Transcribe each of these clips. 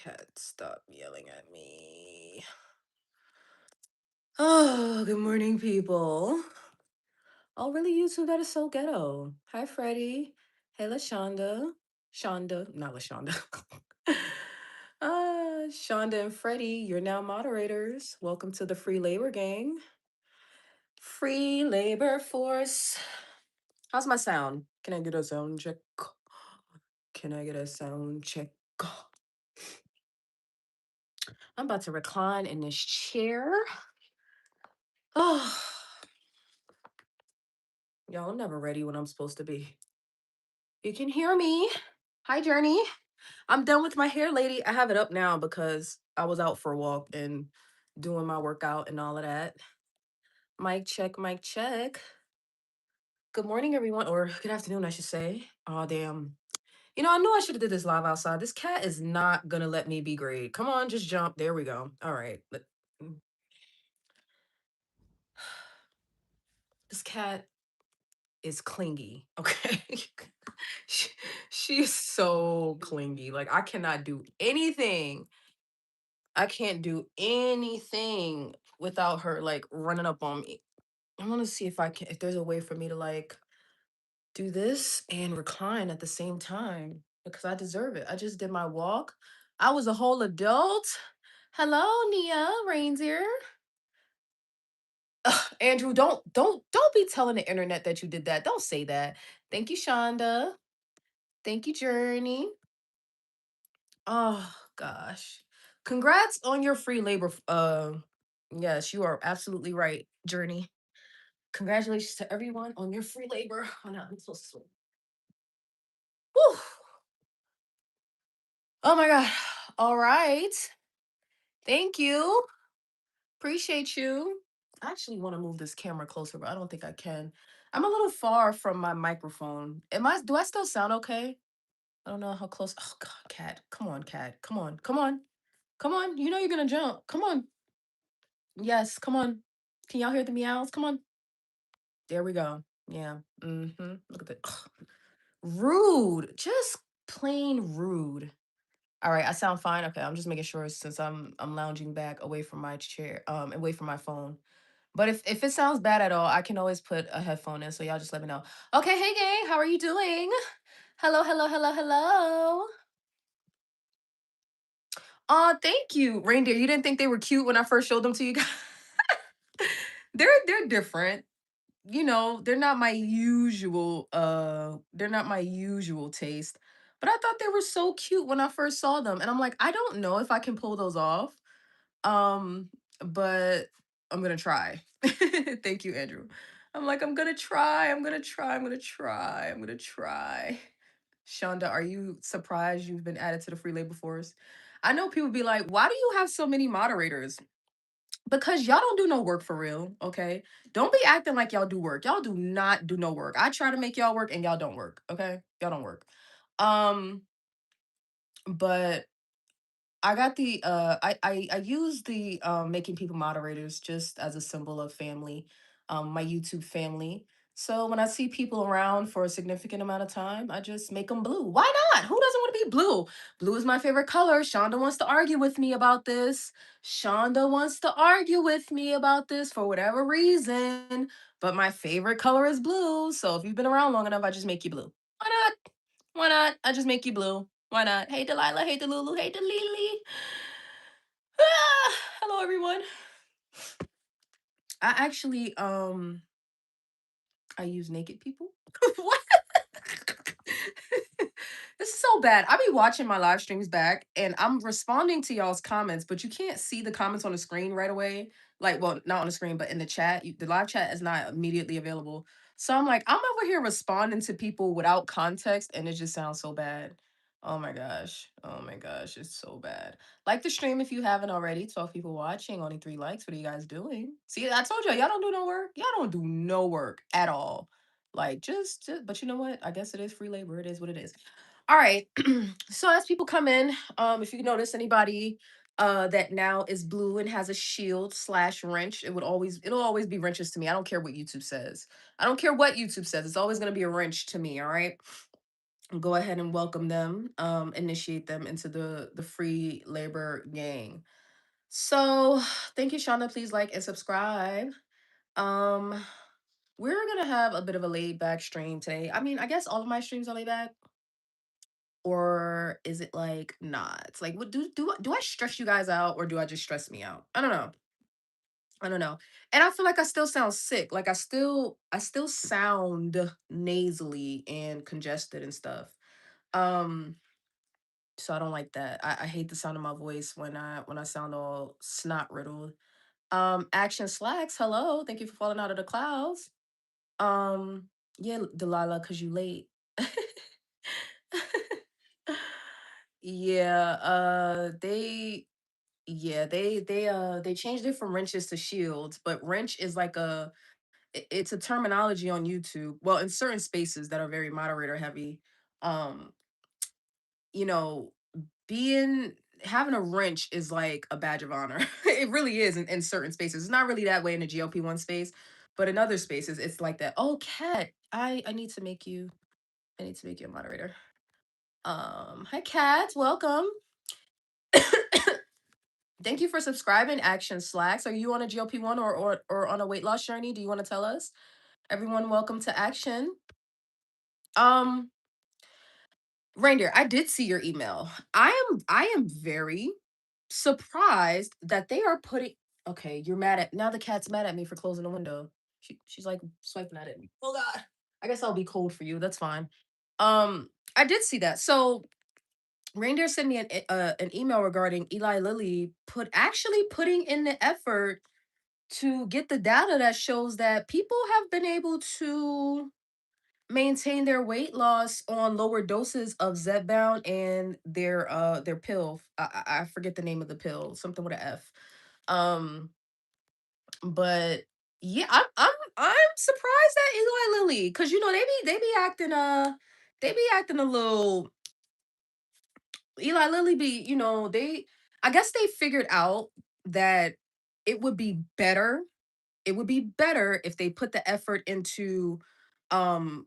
Cat, stop yelling at me. Oh, good morning, people. Oh, really, YouTube? That is so ghetto. Hi, Freddie. Hey, LaShonda. Shonda, not LaShonda. Shonda and Freddie, you're now moderators. Welcome to the Free Labor Gang. Free labor force. How's my sound? Can I get a sound check? Can I get a sound check? I'm about to recline in this chair. Oh, y'all, I'm never ready when I'm supposed to be. You can hear me. Hi, Journey. I'm done with my hair, lady. I have it up now because I was out for a walk and doing my workout and all of that. Mic check, mic check. Good morning, everyone, or good afternoon, I should say. Oh, damn. I knew I should have did this live outside. This cat is not gonna let me be great. Come on, just jump. There we go. All right. Mm. This cat is clingy. Okay. she, she's so clingy. Like I cannot do anything. I can't do anything without her like running up on me. I want to see if there's a way for me to like do this and recline at the same time because I deserve it. I just did my walk. I was a whole adult. Hello, Nia Reindeer. Ugh, Andrew, don't be telling the internet that you did that. Don't say that. Thank you, Shonda. Thank you, Journey. Oh gosh. Congrats on your free labor. Yes, you are absolutely right, Journey. Congratulations to everyone on your free labor. Oh no, I'm so sweet. Whew. Oh my god. All right. Thank you. Appreciate you. I actually want to move this camera closer, but I don't think I can. I'm a little far from my microphone. Do I still sound okay? I don't know how close. Oh god, cat. Come on, cat. Come on. Come on. Come on. You know you're gonna jump. Come on. Yes, come on. Can y'all hear the meows? Come on. There we go. Yeah. Look at that. Rude. Just plain rude. All right, I sound fine. Okay, I'm just making sure since I'm lounging back away from my chair, away from my phone. But if it sounds bad at all, I can always put a headphone in, so y'all just let me know. Okay, hey gang, how are you doing? Hello, hello, hello, hello. Thank you, reindeer. You didn't think they were cute when I first showed them to you guys? They're different. They're not my usual taste. But I thought they were so cute when I first saw them. And I'm like, I don't know if I can pull those off. Um, but I'm gonna try. Thank you, Andrew. I'm like, I'm gonna try, I'm gonna try, I'm gonna try, I'm gonna try. Shonda, are you surprised you've been added to the free labor force? I know people be like, why do you have so many moderators? Because y'all don't do no work for real, okay? Don't be acting like y'all do work. Y'all do not do no work. I try to make y'all work and y'all don't work, okay? Y'all don't work. Um, but I got the I use the making people moderators just as a symbol of family, my YouTube family. So when I see people around for a significant amount of time, I just make them blue. Why not? Who doesn't want to be blue? Blue is my favorite color. Shonda wants to argue with me about this. Shonda wants to argue with me about this for whatever reason. But my favorite color is blue. So if you've been around long enough, I just make you blue. Why not? Why not? I just make you blue. Why not? Hey Delilah, hey Delulu, hey Delili. Ah, hello everyone. I actually I use naked people. What? This is so bad. I be watching my live streams back and I'm responding to y'all's comments, but you can't see the comments on the screen right away. Like, well, not on the screen, but in the chat. The live chat is not immediately available. So I'm like, I'm over here responding to people without context, and it just sounds so bad. Oh my gosh. Oh my gosh. It's so bad. Like the stream if you haven't already. 12 people watching, only 3 likes. What are you guys doing? See, I told y'all don't do no work. Y'all don't do no work at all. Like but you know what? I guess it is free labor. It is what it is. All right. So as people come in, if you notice anybody that now is blue and has a shield slash wrench, it'll always be wrenches to me. I don't care what YouTube says. I don't care what YouTube says. It's always gonna be a wrench to me. All right. go ahead and welcome them, initiate them into the free labor gang. So thank you, Shauna. Please like and subscribe. Um, we're gonna have a bit of a laid back stream today. I mean, I guess all of my streams are laid back, or is it like not? It's like, what do I stress you guys out, or do I just stress me out? I don't know. I don't know. And I feel like I still sound sick. Like I still sound nasally and congested and stuff. Um, so I don't like that. I hate the sound of my voice when I sound all snot riddled. Action Slacks, hello. Thank you for falling out of the clouds. Um, yeah, Delilah, cause you late. Yeah, they changed it from wrenches to shields, but wrench is like it's a terminology on YouTube. Well, in certain spaces that are very moderator heavy, um, you know, being having a wrench is like a badge of honor. It really is in certain spaces. It's not really that way in the GLP-1 space, but in other spaces, it's like that. Oh, Kat, I need to make you I need to make you a moderator. Hi Kat, welcome. Thank you for subscribing, Action Slacks. Are you on a GLP-1 or on a weight loss journey? Do you want to tell us? Everyone, welcome to Action. Um, Reindeer, I did see your email. I am very surprised that they are putting okay, you're mad at now the cat's mad at me for closing the window. She's like swiping at it. Oh god. I guess I'll be cold for you. That's fine. I did see that. So Reindeer sent me an email regarding Eli Lilly actually putting in the effort to get the data that shows that people have been able to maintain their weight loss on lower doses of Zepbound and their pill. I forget the name of the pill, something with an F. Um, but yeah, I'm surprised at Eli Lilly because they be acting they be acting a little Eli Lilly be they I guess they figured out that it would be better it would be better if they put the effort into um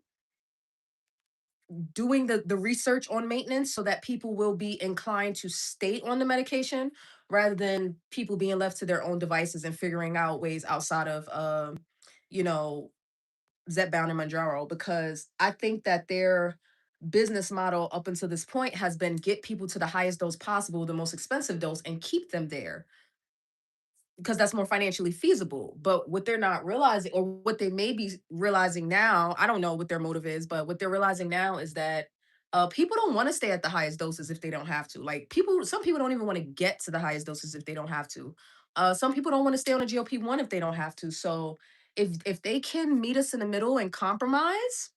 doing the research on maintenance so that people will be inclined to stay on the medication rather than people being left to their own devices and figuring out ways outside of you know Zepbound and Manjaro, because I think that their business model up until this point has been get people to the highest dose possible, the most expensive dose, and keep them there because that's more financially feasible. But what they're not realizing, or what they may be realizing now, I don't know what their motive is, but what they're realizing now is that people don't want to stay at the highest doses if they don't have to. Like some people don't even want to get to the highest doses if they don't have to. Some people don't want to stay on a GLP-1 if they don't have to. So if they can meet us in the middle and compromise,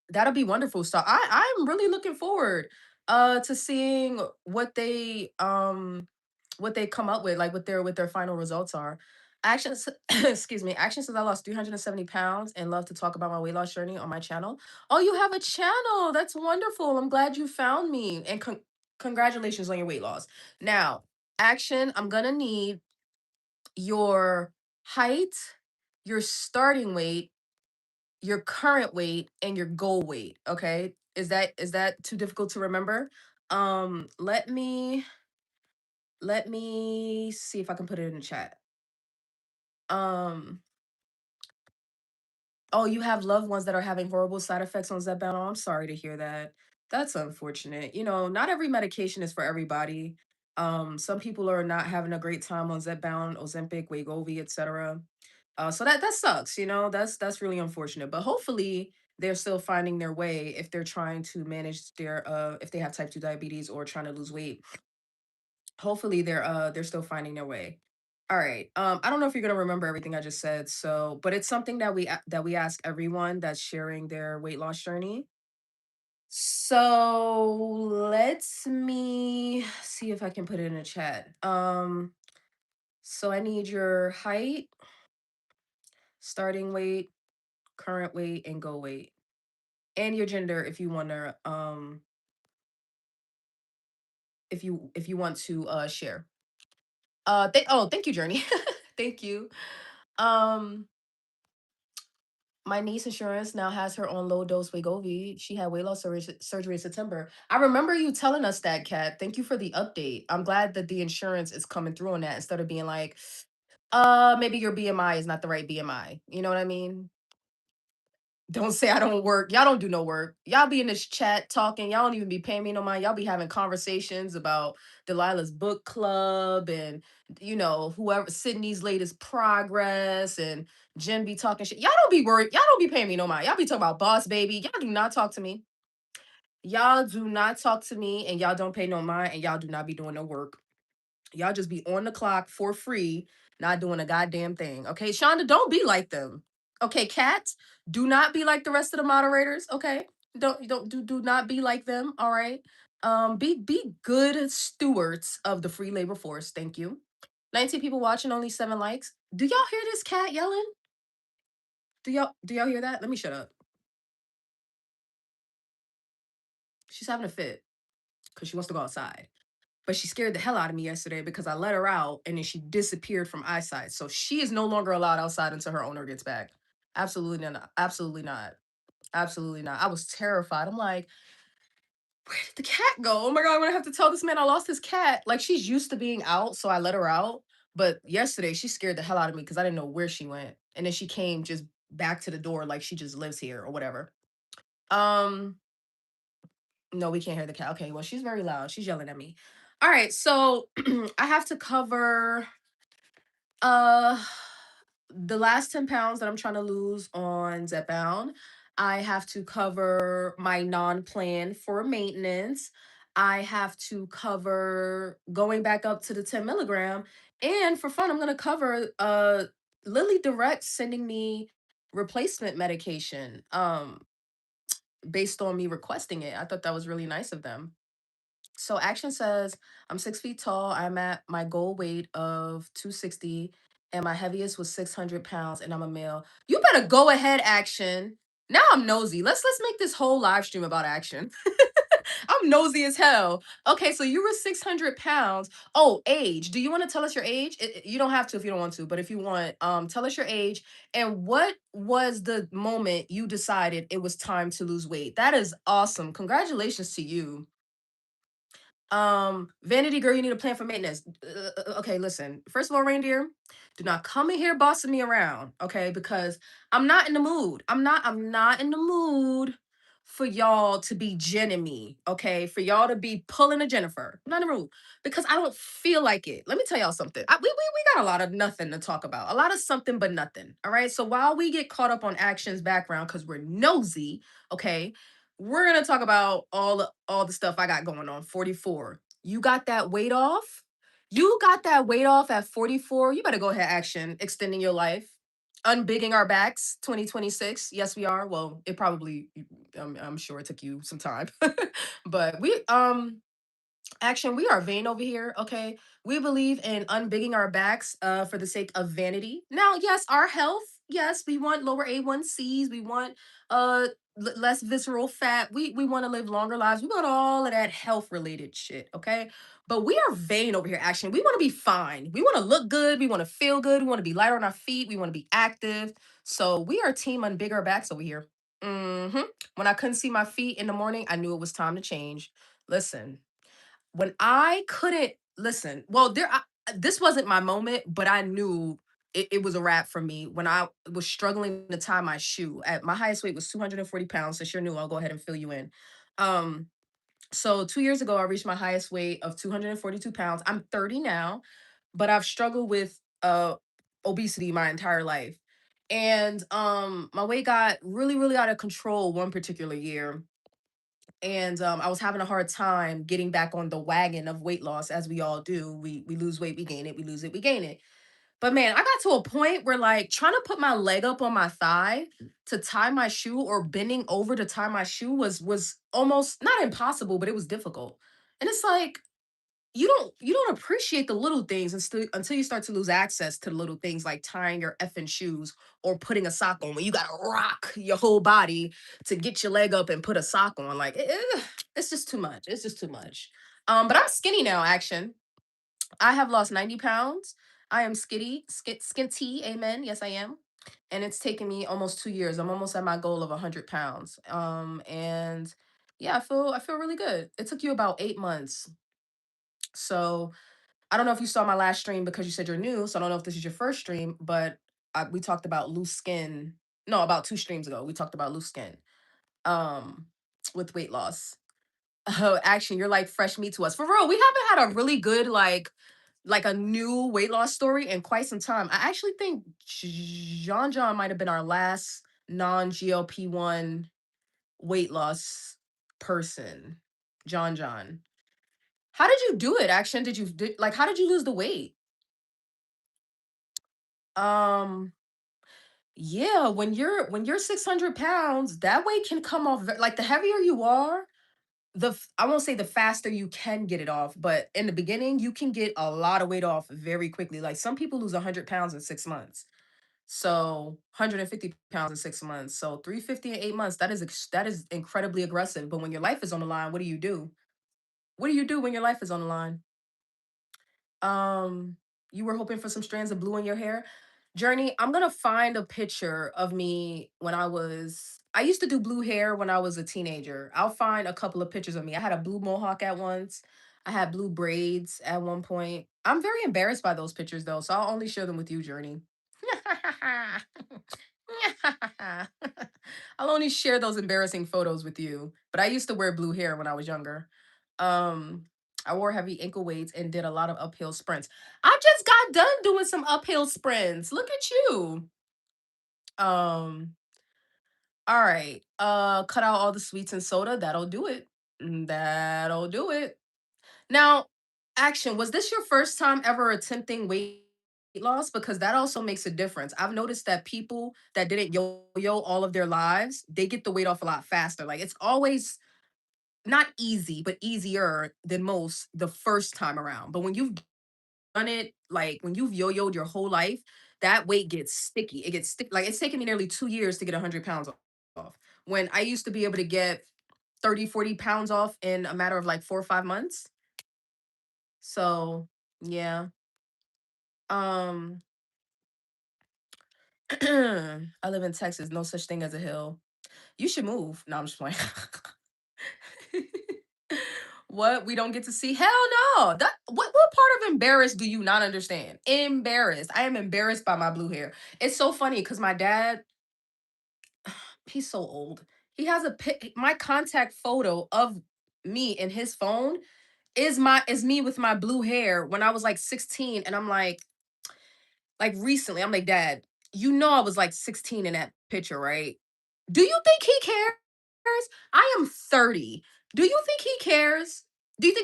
that'll be wonderful. So I'm really looking forward to seeing what they come up with, like what their final results are. Actions excuse me, Action says I lost 370 pounds and love to talk about my weight loss journey on my channel. Oh, you have a channel. That's wonderful. I'm glad you found me. And congratulations on your weight loss. Now, Action, I'm gonna need your height, your starting weight, your current weight, and your goal weight. Okay, is that too difficult to remember? Let me see if I can put it in the chat. um oh, you have loved ones that are having horrible side effects on Zepbound. Oh, I'm sorry to hear that. That's unfortunate. Not every medication is for everybody. Some people are not having a great time on Zepbound, Ozempic, Wegovy, etc. So that sucks. That's really unfortunate. But hopefully they're still finding their way if they're trying to manage their if they have type 2 diabetes or trying to lose weight. Hopefully they're still finding their way. All right. I don't know if you're gonna remember everything I just said, so but it's something that we ask everyone that's sharing their weight loss journey. So let me see if I can put it in a chat. So I need your height, starting weight, current weight, and goal weight, and your gender if you want to if you want to share. Thank you, Journey. Thank you. Um My niece insurance now has her on low dose Wegovy. She had weight loss surgery in September. I remember you telling us that, Kat. Thank you for the update. I'm glad that the insurance is coming through on that instead of being like, maybe your BMI is not the right BMI. You know what I mean? Don't say I don't work. Y'all don't do no work. Y'all be in this chat talking. Y'all don't even be paying me no mind. Y'all be having conversations about Delilah's book club and whoever Sydney's latest progress and Jen be talking shit. Y'all don't be worried. Y'all don't be paying me no mind. Y'all be talking about boss baby. Y'all do not talk to me. Y'all do not talk to me and y'all don't pay no mind and y'all do not be doing no work. Y'all just be on the clock for free, not doing a goddamn thing. Okay, Shonda, don't be like them. Okay, Kat, do not be like the rest of the moderators. Okay, do not be like them. All right, be good stewards of the free labor force. Thank you. 19 people watching, only 7 likes. Do y'all hear this cat yelling? Do y'all hear that? Let me shut up. She's having a fit because she wants to go outside. But she scared the hell out of me yesterday because I let her out and then she disappeared from eyesight. So she is no longer allowed outside until her owner gets back. Absolutely not. Absolutely not. Absolutely not. I was terrified. I'm like, where did the cat go? Oh my God, I'm gonna have to tell this man I lost his cat. Like she's used to being out, so I let her out. But yesterday she scared the hell out of me because I didn't know where she went. And then she came just back to the door like she just lives here or whatever. Um, no, we can't hear the cat. Okay, well, she's very loud. She's yelling at me. All right, so I have to cover uh the last 10 pounds that I'm trying to lose on Zepbound. I have to cover my non-plan for maintenance. I have to cover going back up to the 10 milligram. And for fun, I'm gonna cover Lilly Direct sending me replacement medication based on me requesting it. I thought that was really nice of them. So action says I'm 6 feet tall. I'm at my goal weight of 260, and my heaviest was 600 pounds, and I'm a male. You better go ahead, action. Now I'm nosy. Let's make this whole live stream about action. I'm nosy as hell. Okay, so you were 600 pounds. Oh, age. Do you want to tell us your age? You don't have to if you don't want to, but if you want, tell us your age and what was the moment you decided it was time to lose weight. That is awesome. Congratulations to you. Vanity girl, you need a plan for maintenance. Okay, listen. First of all, reindeer, do not come in here bossing me around, okay? Because I'm not in the mood. I'm not in the mood for y'all to be Jenning me, okay? For y'all to be pulling a Jennifer. I'm not in the mood because I don't feel like it. Let me tell y'all something. We got a lot of nothing to talk about. A lot of something but nothing. All right. So while we get caught up on actions background because we're nosy, okay, we're gonna talk about all the stuff I got going on. 44. You got that weight off? You got that weight off at 44. You better go ahead, action, extending your life. Unbigging our backs 2026. Yes, we are. Well, it probably I'm sure it took you some time. But we action, we are vain over here, okay? We believe in unbigging our backs for the sake of vanity. Now, yes, our health, yes, we want lower A1Cs, we want less visceral fat, we want to live longer lives, we want all of that health related shit, okay? But we are vain over here, action. We want to be fine. We want to look good, we want to feel good, we want to be light on our feet, we want to be active. So we are team unbig our backs over here. When I couldn't see my feet in the morning, I knew it was time to change. Listen, when I couldn't listen, well, this wasn't my moment, but I knew it was a wrap for me when I was struggling to tie my shoe. At my highest weight was 240 pounds. So sure knew I'll go ahead and fill you in. Um, so 2 years ago, I reached my highest weight of 242 pounds. I'm 30 now, but I've struggled with obesity my entire life. And my weight got really, really out of control one particular year and I was having a hard time getting back on the wagon of weight loss, as we all do. We lose weight, we gain it. We lose it, we gain it. But man, I got to a point where like trying to put my leg up on my thigh to tie my shoe or bending over to tie my shoe was almost not impossible, but it was difficult. And it's like you don't appreciate the little things until you start to lose access to the little things like tying your effing shoes or putting a sock on when you gotta rock your whole body to get your leg up and put a sock on. Like it's just too much. It's just too much. But I'm skinny now. Action. I have lost 90 pounds. I am skinny, skinty. Amen. Yes, I am. and it's taken me almost 2 years. I'm almost at my goal of 100 pounds. And yeah, I feel really good. It took you about 8 months. So I don't know if you saw my last stream because you said you're new. So I don't know if this is your first stream, but we talked about loose skin. No, about 2 streams ago, we talked about loose skin um, with weight loss. Oh, actually, you're like fresh meat to us. For real, we haven't had a really good like a new weight loss story in quite some time. I actually think John John might have been our last non GLP-1 weight loss person. John John. How did you do it? Action? Like how did you lose the weight? Um yeah, when you're 600 pounds, that weight can come off like the heavier you are, I won't say the faster you can get it off, but in the beginning, you can get a lot of weight off very quickly. Like some people lose 100 pounds in 6 months. So 150 pounds in 6 months. So 350 in 8 months. That is incredibly aggressive. But when your life is on the line, what do you do? What do you do when your life is on the line? Um, you were hoping for some strands of blue in your hair. Journey, I'm gonna find a picture of me when I used to do blue hair when I was a teenager. I'll find a couple of pictures of me. I had a blue mohawk at once. I had blue braids at one point. I'm very embarrassed by those pictures though, so I'll only share them with you, Journey. I'll only share those embarrassing photos with you. But I used to wear blue hair when I was younger. Um, I wore heavy ankle weights and did a lot of uphill sprints. I just got done doing some uphill sprints. Look at you. Um, all right. Cut out all the sweets and soda. That'll do it. That'll do it. Now, action, was this your first time ever attempting weight loss? Because that also makes a difference. I've noticed that people that didn't yo-yo all of their lives, they get the weight off a lot faster. Like it's always not easy, but easier than most the first time around. But when you've done it, like when you've yo-yoed your whole life, that weight gets sticky. It gets stick like it's taken me nearly 2 years to get 100 pounds off. When I used to be able to get 30, 40 pounds off in a matter of like 4 or 5 months. So yeah. Um I live in Texas, no such thing as a hill. You should move. No, I'm just playing. What? We don't get to see? Hell no. What part of embarrassed do you not understand? Embarrassed. I am embarrassed by my blue hair. It's so funny because my dad, he's so old. He has my contact photo of me in his phone is me with my blue hair when I was like 16. And I'm like recently, I'm like, Dad, you know I was like 16 in that picture, right? Do you think he cares? I am 30. Do you think he cares? Do you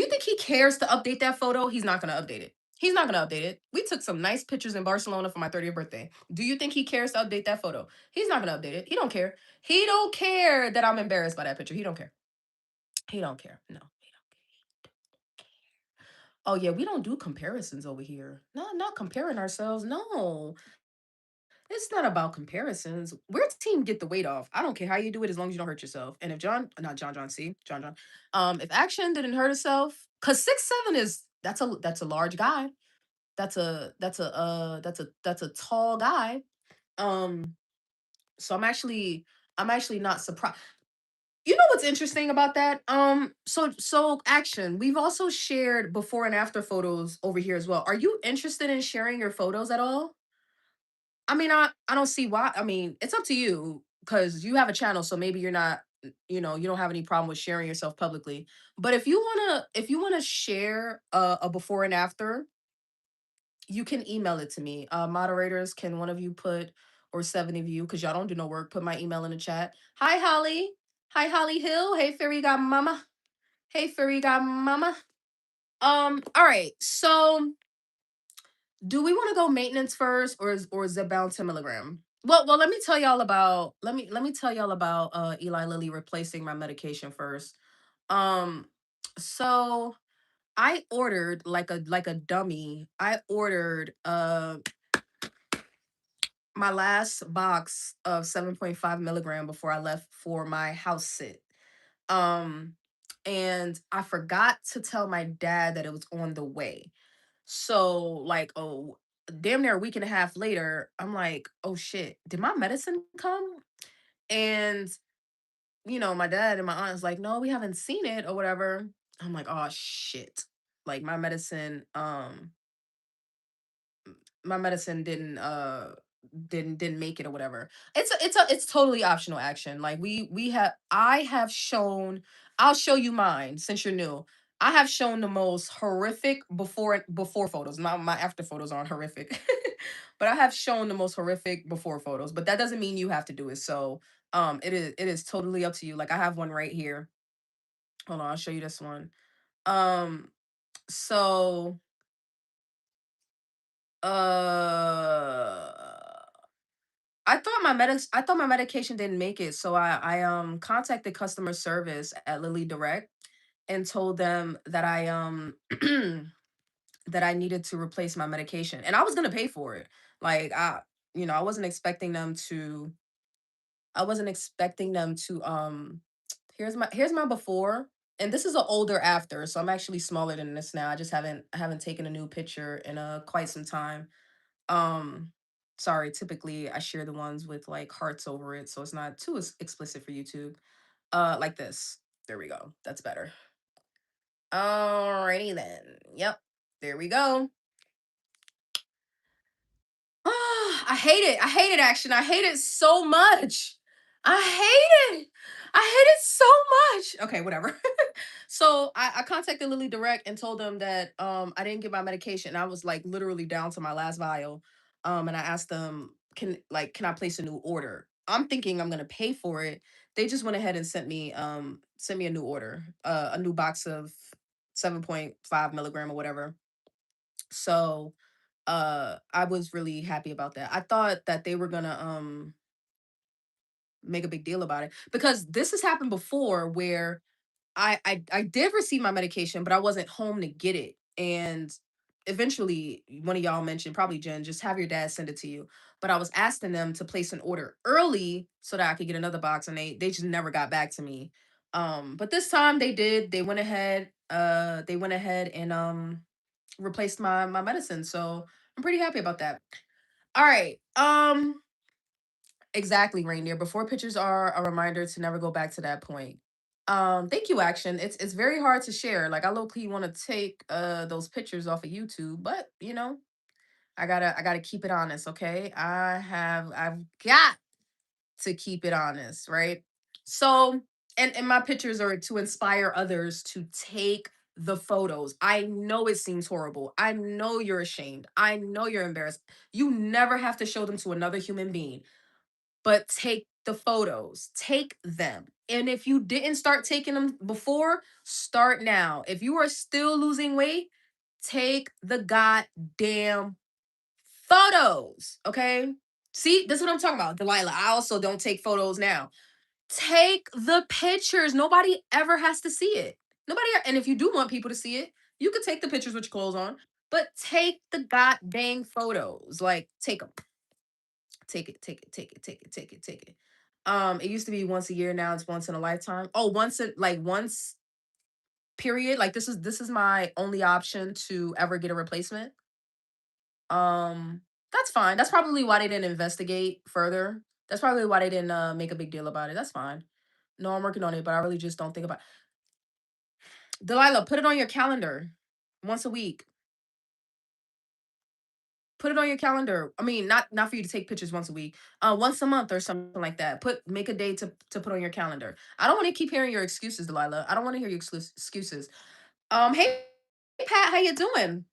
think he cares to update that photo? He's not gonna update it. He's not gonna update it. We took some nice pictures in Barcelona for my 30th birthday. Do you think he cares to update that photo? He's not gonna update it. He don't care. He don't care that I'm embarrassed by that picture. He don't care. He don't care. No, he don't. Oh yeah, we don't do comparisons over here. No, not comparing ourselves. No, it's not about comparisons. We're team get the weight off. I don't care how you do it as long as you don't hurt yourself. And if not John John, see John John, if Action didn't hurt herself, cause 6'7" is that's a large guy. That's a tall guy. Um, so I'm actually not surprised. You know what's interesting about that? So Action, we've also shared before and after photos over here as well. Are you interested in sharing your photos at all? I mean, I don't see why. I mean, it's up to you because you have a channel, so maybe you're not, you don't have any problem with sharing yourself publicly. But if you wanna share a before and after, you can email it to me. Moderators, can one of you put or seven of you, because y'all don't do no work, put my email in the chat. Hi Holly. Hi Holly Hill. Hey Fairy Godmama. Hey Fairy Godmama. All right. So do we want to go maintenance first or Zepbound 10 milligram? Well, let me tell y'all about Eli Lilly replacing my medication first. Um, so I ordered like a dummy. I ordered my last box of 7.5 milligram before I left for my house sit. Um, and I forgot to tell my dad that it was on the way. So like, oh, damn near a week and a half later, I'm like, oh shit, did my medicine come? And my dad and my aunt is like, no, we haven't seen it or whatever. I'm like, oh shit. Like my medicine didn't make it or whatever. It's totally optional action. Like we have I have shown I'll show you mine since you're new. I have shown the most horrific before photos. My after photos aren't horrific. But I have shown the most horrific before photos, but that doesn't mean you have to do it. So it is totally up to you. Like I have one right here. Hold on, I'll show you this one. Um so uh I thought my medication didn't make it, so I contacted customer service at Lilly Direct and told them that I that I needed to replace my medication, and I was gonna pay for it. Like I wasn't expecting them to. I wasn't expecting them to. Here's my before, and this is an older after, so I'm actually smaller than this now. I haven't taken a new picture in quite some time. um, Sorry, typically I share the ones with like hearts over it, so it's not too explicit for YouTube. Like this. There we go. That's better. Alrighty then. Yep. There we go. I hate it. I hate it, action. I hate it so much. I hate it. I hate it so much. Okay, whatever. So I contacted Lilly Direct and told them that I didn't get my medication. I was like literally down to my last vial. And I asked them, can I place a new order? I'm thinking I'm gonna pay for it. They just went ahead and sent me a new order, a new box of 7.5 milligram or whatever. So I was really happy about that. I thought that they were gonna make a big deal about it, because this has happened before where I did receive my medication, but I wasn't home to get it. And eventually one of y'all mentioned, probably Jen, just have your dad send it to you. But I was asking them to place an order early so that I could get another box, and they just never got back to me. But this time they did. They went ahead and replaced my medicine. So I'm pretty happy about that. All right. Exactly, reindeer. Before pictures are a reminder to never go back to that point. Thank you, action. It's very hard to share. Like I low key want to take those pictures off of YouTube, but I gotta keep it honest, okay? I've got to keep it honest, right? So, and my pictures are to inspire others to take the photos. I know it seems horrible. I know you're ashamed. I know you're embarrassed. You never have to show them to another human being, but take the photos, take them. And if you didn't start taking them before, start now. If you are still losing weight, take the goddamn photos, okay? See, this is what I'm talking about, Delilah. I also don't take photos now. Take the pictures. Nobody ever has to see it. And if you do want people to see it, you could take the pictures with your clothes on, but take the goddamn photos. Like, take them. Take it, take it, take it, take it, take it, take it. It used to be once a year, now it's once in a lifetime. Oh, once period. Like this is my only option to ever get a replacement. That's fine. That's probably why they didn't investigate further. That's probably why they didn't make a big deal about it. That's fine. No, I'm working on it, but I really just don't think about. Delilah, put it on your calendar once a week. Put it on your calendar. I mean, not for you to take pictures once a week, once a month or something like that. Make a day to put on your calendar. I don't want to keep hearing your excuses, Delilah. I don't want to hear your excuses. Hey Pat, how you doing?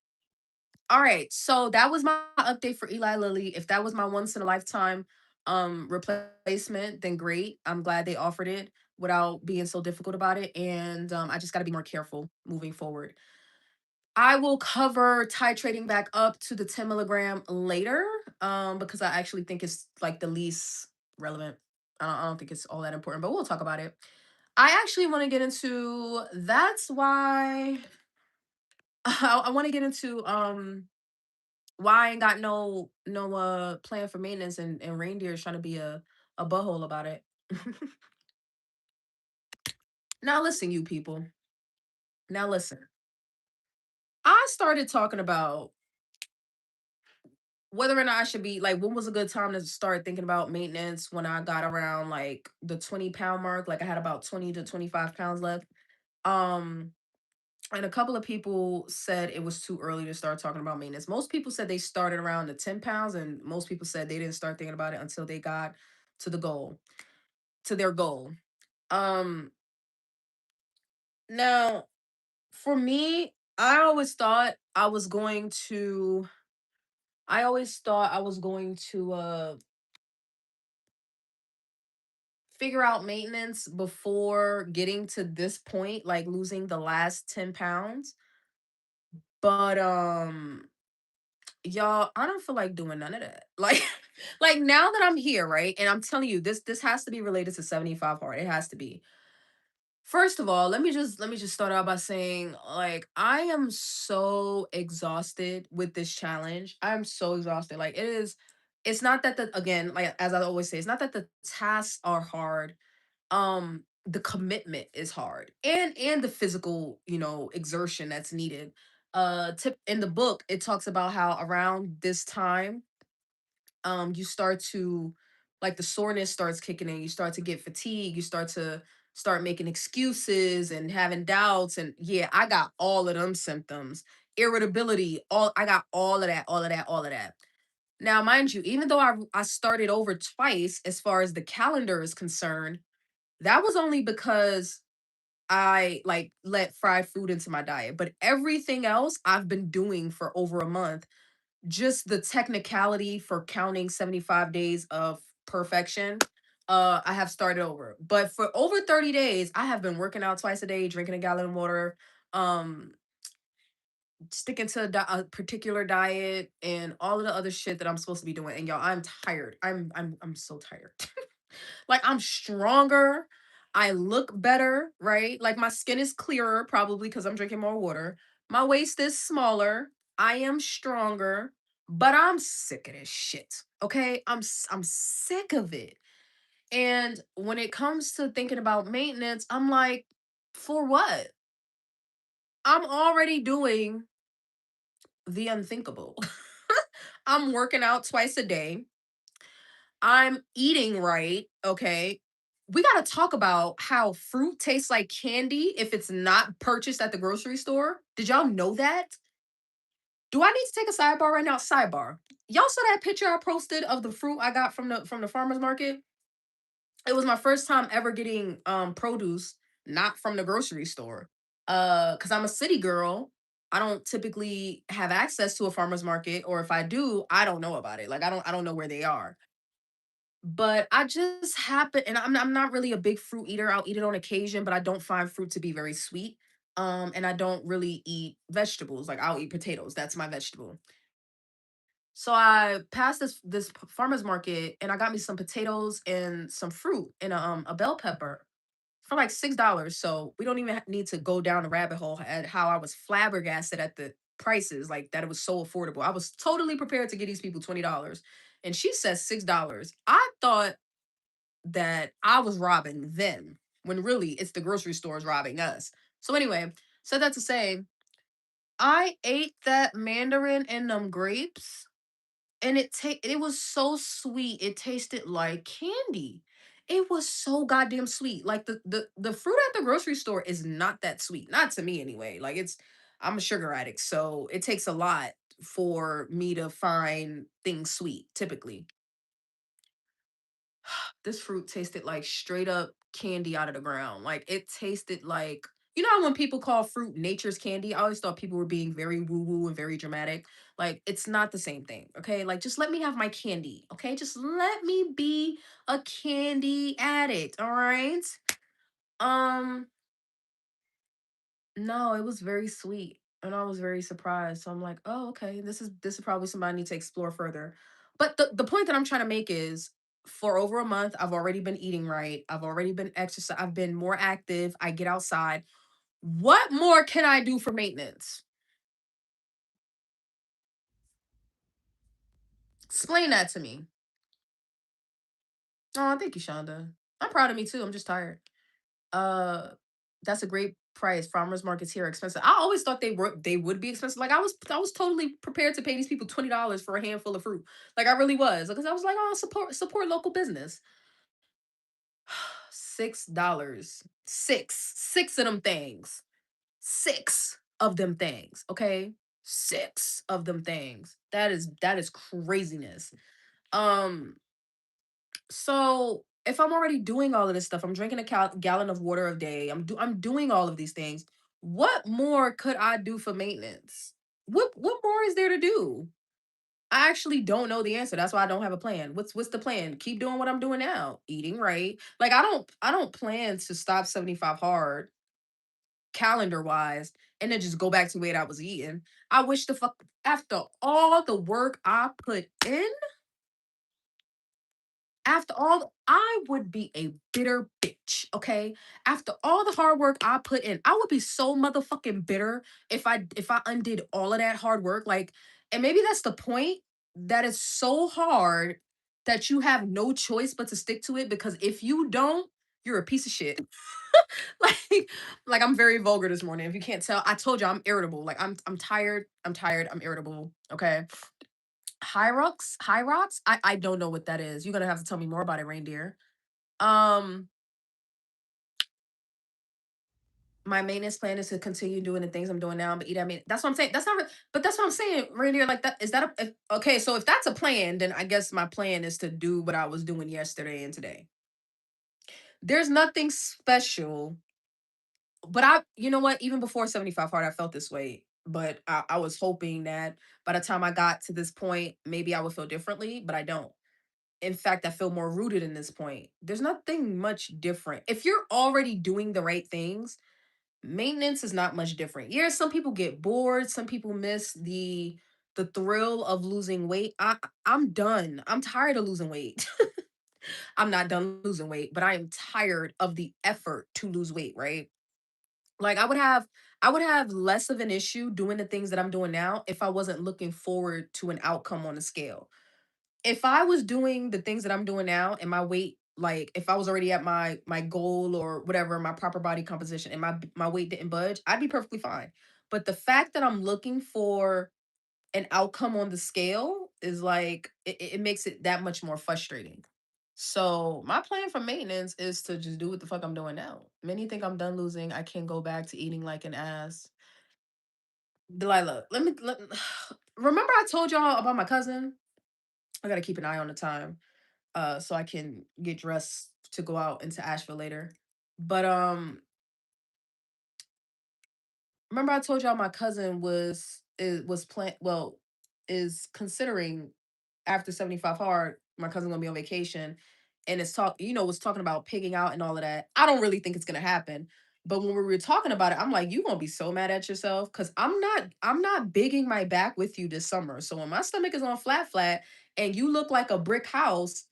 All right, so that was my update for Eli Lilly. If that was my once in a lifetime replacement, then great. I'm glad they offered it without being so difficult about it, and I just got to be more careful moving forward. I will cover titrating back up to the 10 milligram later, because I actually think it's like the least relevant. I don't think it's all that important, but we'll talk about it. I actually want to get into that's why I want to get into why I ain't got no plan for maintenance, and reindeer is trying to be a butthole about it. Now listen, you people. Now listen. I started talking about whether or not I should be like, when was a good time to start thinking about maintenance when I got around like the 20-pound mark, like I had about 20 to 25 pounds left. Um, and a couple of people said it was too early to start talking about maintenance. Most people said they started around the 10 pounds, and most people said they didn't start thinking about it until they got to the goal, to their goal. Um, Now for me, I always thought I was going to figure out maintenance before getting to this point, like losing the last 10 pounds. But y'all, I don't feel like doing none of that. Like like now that I'm here, right? And I'm telling you, this has to be related to 75 hard. It has to be. First of all, let me just start out by saying, like, I am so exhausted with this challenge. I'm so exhausted. Like, it's not that the again, like as I always say, it's not that the tasks are hard. The commitment is hard, and the physical, exertion that's needed. Tip in the book, it talks about how around this time, you start to, like, the soreness starts kicking in, you start to get fatigue, you start making excuses and having doubts, and yeah, I got all of them symptoms. Irritability, all I got all of that, all of that, all of that. Now mind you, even though I started over twice as far as the calendar is concerned, that was only because I like let fried food into my diet, but everything else I've been doing for over a month. Just the technicality for counting 75 days of perfection, I have started over. But for over 30 days, I have been working out twice a day, drinking a gallon of water, um, sticking to a particular diet, and all of the other shit that I'm supposed to be doing. And y'all, I'm tired. I'm so tired. Like, I'm stronger. I look better, right? Like, my skin is clearer, probably because I'm drinking more water. My waist is smaller. I am stronger, but I'm sick of this shit. Okay? I'm sick of it. And when it comes to thinking about maintenance, I'm like, for what? I'm already doing the unthinkable. I'm working out twice a day. I'm eating right, okay? We gotta talk about how fruit tastes like candy if it's not purchased at the grocery store. Did y'all know that? Do I need to take a sidebar right now? Sidebar. Y'all saw that picture I posted of the fruit I got from the farmer's market? It was my first time ever getting produce not from the grocery store. Cuz I'm a city girl. I don't typically have access to a farmer's market, or if I do, I don't know about it. Like, I don't know where they are. But I just happen, and I'm not really a big fruit eater. I'll eat it on occasion, but I don't find fruit to be very sweet. And I don't really eat vegetables. Like, I'll eat potatoes. That's my vegetable. So I passed this farmer's market, and I got me some potatoes and some fruit and a bell pepper for like $6. So we don't even need to go down the rabbit hole at how I was flabbergasted at the prices, like that it was so affordable. I was totally prepared to get these people $20. And she says $6. I thought that I was robbing them when really it's the grocery stores robbing us. So anyway, so that to say, I ate that mandarin and them grapes, and it was so sweet. It tasted like candy. It was so goddamn sweet. Like, the fruit at the grocery store is not that sweet. Not to me anyway. Like, I'm a sugar addict, so it takes a lot for me to find things sweet typically. This fruit tasted like straight up candy out of the ground. Like, it tasted like, how when people call fruit nature's candy, I always thought people were being very woo woo and very dramatic. Like, it's not the same thing. Okay. Like, just let me have my candy. Okay. Just let me be a candy addict. All right. Um, no, it was very sweet, and I was very surprised. So I'm like, "Oh, okay. This is probably somebody I need to explore further." But the point that I'm trying to make is, for over a month, I've already been eating right. I've already been exercise. I've been more active. I get outside. What more can I do for maintenance? Explain that to me. Oh, thank you, Shonda. I'm proud of me too. I'm just tired. Uh, that's a great price. Farmers markets here are expensive. I always thought they would be expensive. Like I was totally prepared to pay these people $20 for a handful of fruit. Like I really was. Because I was like, oh, support local business. $6. Six of them things. Six of them things. Okay. Six of them things. That is craziness. Um, so if I'm already doing all of this stuff, I'm drinking a gallon of water a day. I'm doing all of these things. What more could I do for maintenance? What more is there to do? I actually don't know the answer. That's why I don't have a plan. What's the plan? Keep doing what I'm doing now. Eating right. Like I don't plan to stop 75 hard calendar wise and then just go back to the way that I was eating. I wish the fuck after all the work I put in, after all, I would be a bitter bitch, okay? After all the hard work I put in, I would be so motherfucking bitter if I undid all of that hard work. Like, and maybe that's the point, that is so hard that you have no choice but to stick to it, because if you don't, you're a piece of shit. like like I'm very vulgar this morning. If you can't tell, I told you I'm irritable. Like I'm tired. I'm tired. I'm irritable. Okay. High rocks. I don't know what that is. You're gonna have to tell me more about it, reindeer. Um, my maintenance plan is to continue doing the things I'm doing now, but eat. I mean, that's what I'm saying. That's not. But that's what I'm saying, reindeer. Like that. Is that okay? So if that's a plan, then I guess my plan is to do what I was doing yesterday and today. There's nothing special, but you know what? Even before 75 hard, I felt this way. But I was hoping that by the time I got to this point, maybe I would feel differently, but I don't. In fact, I feel more rooted in this point. There's nothing much different. If you're already doing the right things, maintenance is not much different. Yeah, some people get bored, some people miss the thrill of losing weight. I'm done. I'm tired of losing weight. I'm not done losing weight, but I am tired of the effort to lose weight, right? Like I would have less of an issue doing the things that I'm doing now if I wasn't looking forward to an outcome on the scale. If I was doing the things that I'm doing now and my weight, like if I was already at my goal or whatever, my proper body composition, and my weight didn't budge, I'd be perfectly fine. But the fact that I'm looking for an outcome on the scale is like it makes it that much more frustrating. So my plan for maintenance is to just do what the fuck I'm doing now. Many think I'm done losing. I can go back to eating like an ass. Delilah, remember I told y'all about my cousin? I gotta keep an eye on the time so I can get dressed to go out into Asheville later. But remember I told y'all my cousin was plan well is considering, after 75 hard, my cousin gonna be on vacation, and it's was talking about pigging out and all of that. I don't really think it's gonna happen. But when we were talking about it, I'm like, you gonna be so mad at yourself, because I'm not bigging my back with you this summer. So when my stomach is on flat and you look like a brick house,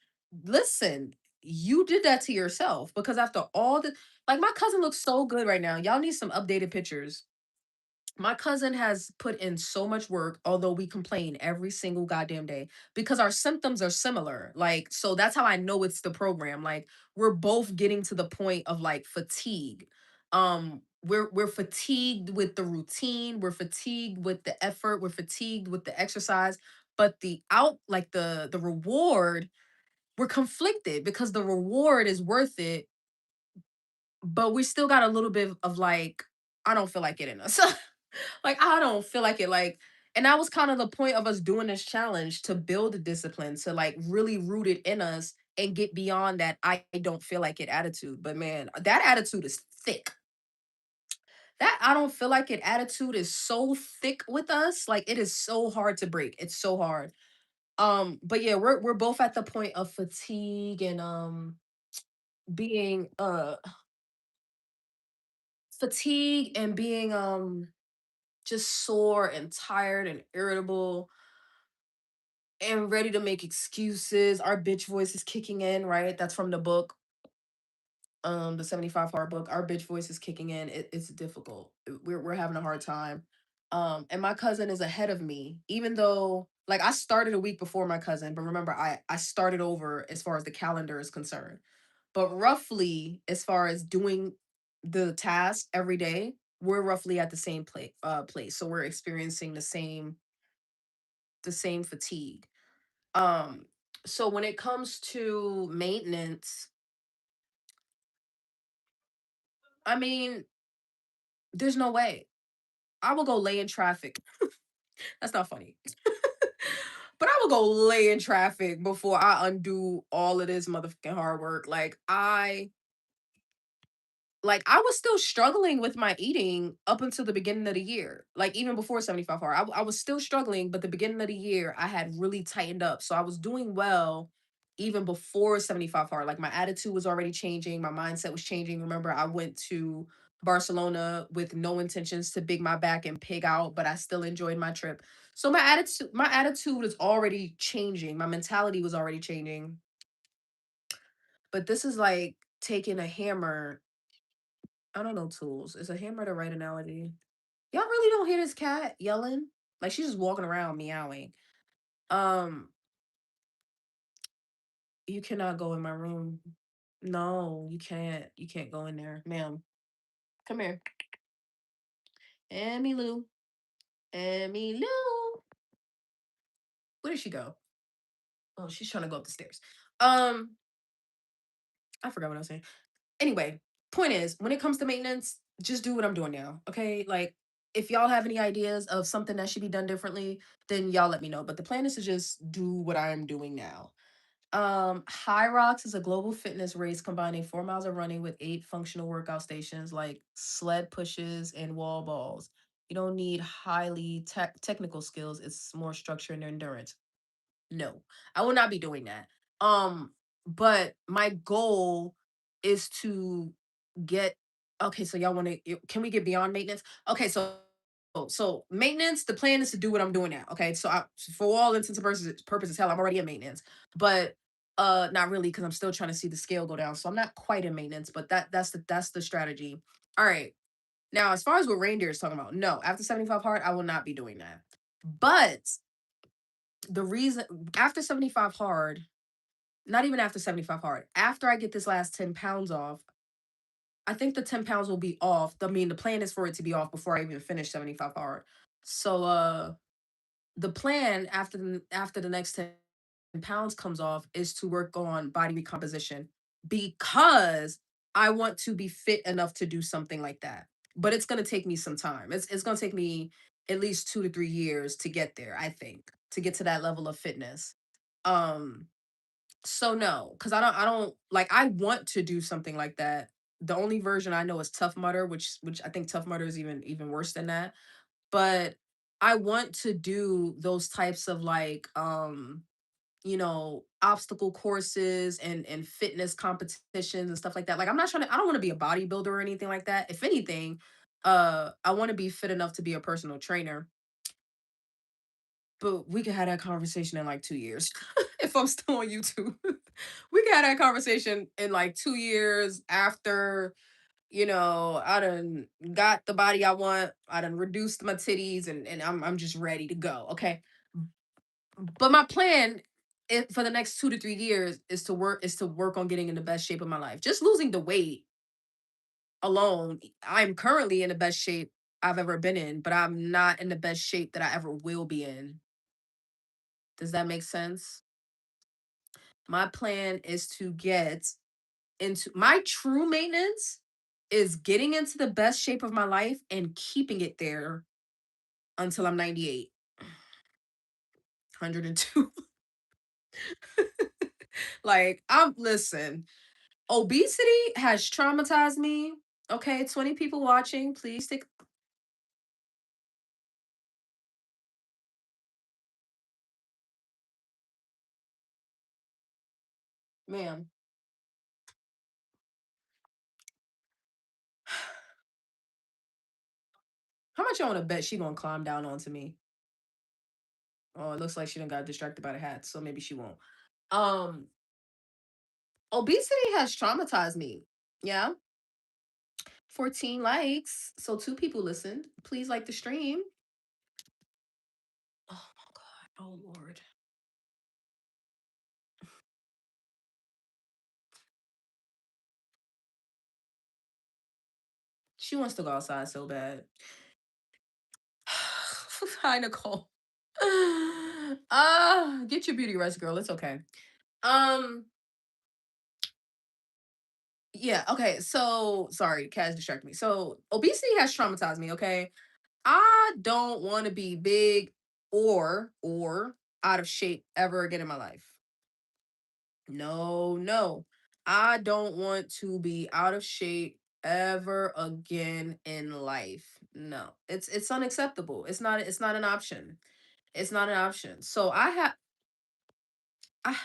listen, you did that to yourself, because after all the, like, my cousin looks so good right now. Y'all need some updated pictures. My cousin has put in so much work, although we complain every single goddamn day because our symptoms are similar. Like, so that's how I know it's the program. Like, we're both getting to the point of like fatigue. We're fatigued with the routine, we're fatigued with the effort, we're fatigued with the exercise, but the reward, we're conflicted because the reward is worth it, but we still got a little bit of like, I don't feel like it in us. Like, I don't feel like it, like, and that was kind of the point of us doing this challenge, to build a discipline, to like really root it in us and get beyond that I don't feel like it attitude. But man, that attitude is thick. That I don't feel like it attitude is so thick with us. Like, it is so hard to break. It's so hard. But yeah, we're both at the point of fatigue and being being just sore and tired and irritable and ready to make excuses. Our bitch voice is kicking in, right? That's from the book, the 75 hard book. Our bitch voice is kicking in. It's difficult. We're having a hard time. And my cousin is ahead of me, even though like I started a week before my cousin, but remember I started over as far as the calendar is concerned. But roughly, as far as doing the task every day, we're roughly at the same place. So we're experiencing the same fatigue. Um, so when it comes to maintenance, I mean, there's no way. I will go lay in traffic. That's not funny. But I will go lay in traffic before I undo all of this motherfucking hard work. Like I was still struggling with my eating up until the beginning of the year. Like even before 75 hard, I was still struggling, but the beginning of the year I had really tightened up. So I was doing well even before 75 hard. Like my attitude was already changing, my mindset was changing. Remember, I went to Barcelona with no intentions to big my back and pig out, but I still enjoyed my trip. So my attitude was already changing. My mentality was already changing. But this is like taking a hammer. I don't know tools. Is a hammer the right analogy? Y'all really don't hear this cat yelling? Like she's just walking around meowing. Um, you cannot go in my room. No, you can't. You can't go in there, ma'am. Come here, Emmy Lou. Emmy Lou. Where did she go? Oh, she's trying to go up the stairs. Um, I forgot what I was saying. Anyway, point is, when it comes to maintenance, just do what I'm doing now. Okay. Like, if y'all have any ideas of something that should be done differently, then y'all let me know. But the plan is to just do what I'm doing now. High Rocks is a global fitness race combining 4 miles of running with 8 functional workout stations like sled pushes and wall balls. You don't need highly technical skills, it's more structure and endurance. No, I will not be doing that. But my goal is to get okay, so y'all want to can we get beyond maintenance? Okay, so maintenance, the plan is to do what I'm doing now. Okay. For all intents and purposes, hell, I'm already in maintenance. But not really because I'm still trying to see the scale go down. So I'm not quite in maintenance, but that's the strategy. All right. Now, as far as what reindeer is talking about, no, after 75 hard, I will not be doing that. But the reason after 75 hard, not even after 75 hard, after I get this last 10 pounds off, I think the 10 pounds will be off. I mean, the plan is for it to be off before I even finish 75 hard. So the plan after the next 10 pounds comes off is to work on body recomposition because I want to be fit enough to do something like that. But it's gonna take me some time. It's gonna take me at least 2 to 3 years to get there, I think, to get to that level of fitness. Um so no, because I don't like I want to do something like that. The only version I know is Tough Mudder, which I think Tough Mudder is even worse than that. But I want to do those types of like obstacle courses and fitness competitions and stuff like that. Like I don't want to be a bodybuilder or anything like that. If anything, I want to be fit enough to be a personal trainer. But we could have that conversation in like 2 years if I'm still on YouTube. We could have that conversation in like 2 years after, I done got the body I want. I done reduced my titties and I'm just ready to go. Okay. But my plan for the next 2 to 3 years is to work on getting in the best shape of my life. Just losing the weight alone, I'm currently in the best shape I've ever been in, but I'm not in the best shape that I ever will be in. Does that make sense? My plan is to get into my true maintenance is getting into the best shape of my life and keeping it there until I'm 98, 102. Like, listen, obesity has traumatized me. Okay, 20 people watching, please take, ma'am. How much you want to bet she gonna climb down onto me? Oh, it looks like she done got distracted by the hat, so maybe she won't. Um, Obesity has traumatized me. Yeah, 14 likes, so 2 people listened. Please like the stream. Oh my god. Oh Lord. She wants to go outside so bad. Hi, Nicole. Get your beauty rest, girl. It's okay. Um, yeah, okay. So sorry, Kaz distracted me. So obesity has traumatized me, okay? I don't want to be big or out of shape ever again in my life. No, no. I don't want to be out of shape ever again in life. No. It's unacceptable. It's not an option. It's not an option. So I I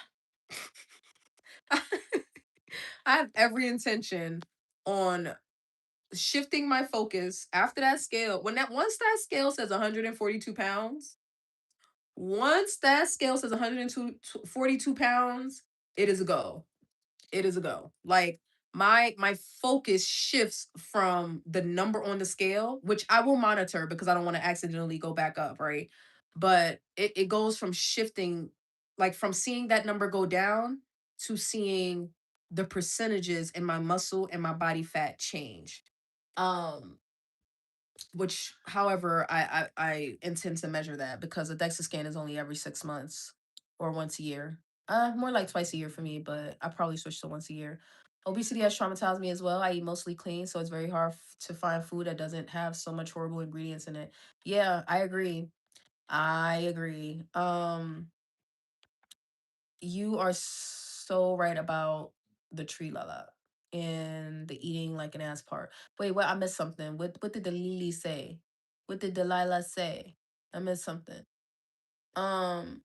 have every intention on shifting my focus after that scale. Once that scale says 142 pounds, once that scale says 142 pounds, it is a go. It is a go. Like my focus shifts from the number on the scale, which I will monitor because I don't want to accidentally go back up, right? But it goes from shifting, like from seeing that number go down to seeing the percentages in my muscle and my body fat change. Um, which, however, I intend to measure that because a DEXA scan is only every 6 months or once a year. More like twice a year for me, but I probably switch to once a year. Obesity has traumatized me as well. I eat mostly clean, so it's very hard to find food that doesn't have so much horrible ingredients in it. Yeah, I agree. I agree. You are so right about the tree lala and the eating like an ass part. Wait, what? I missed something. What did the Lily say? What did Delilah say? I missed something. Um.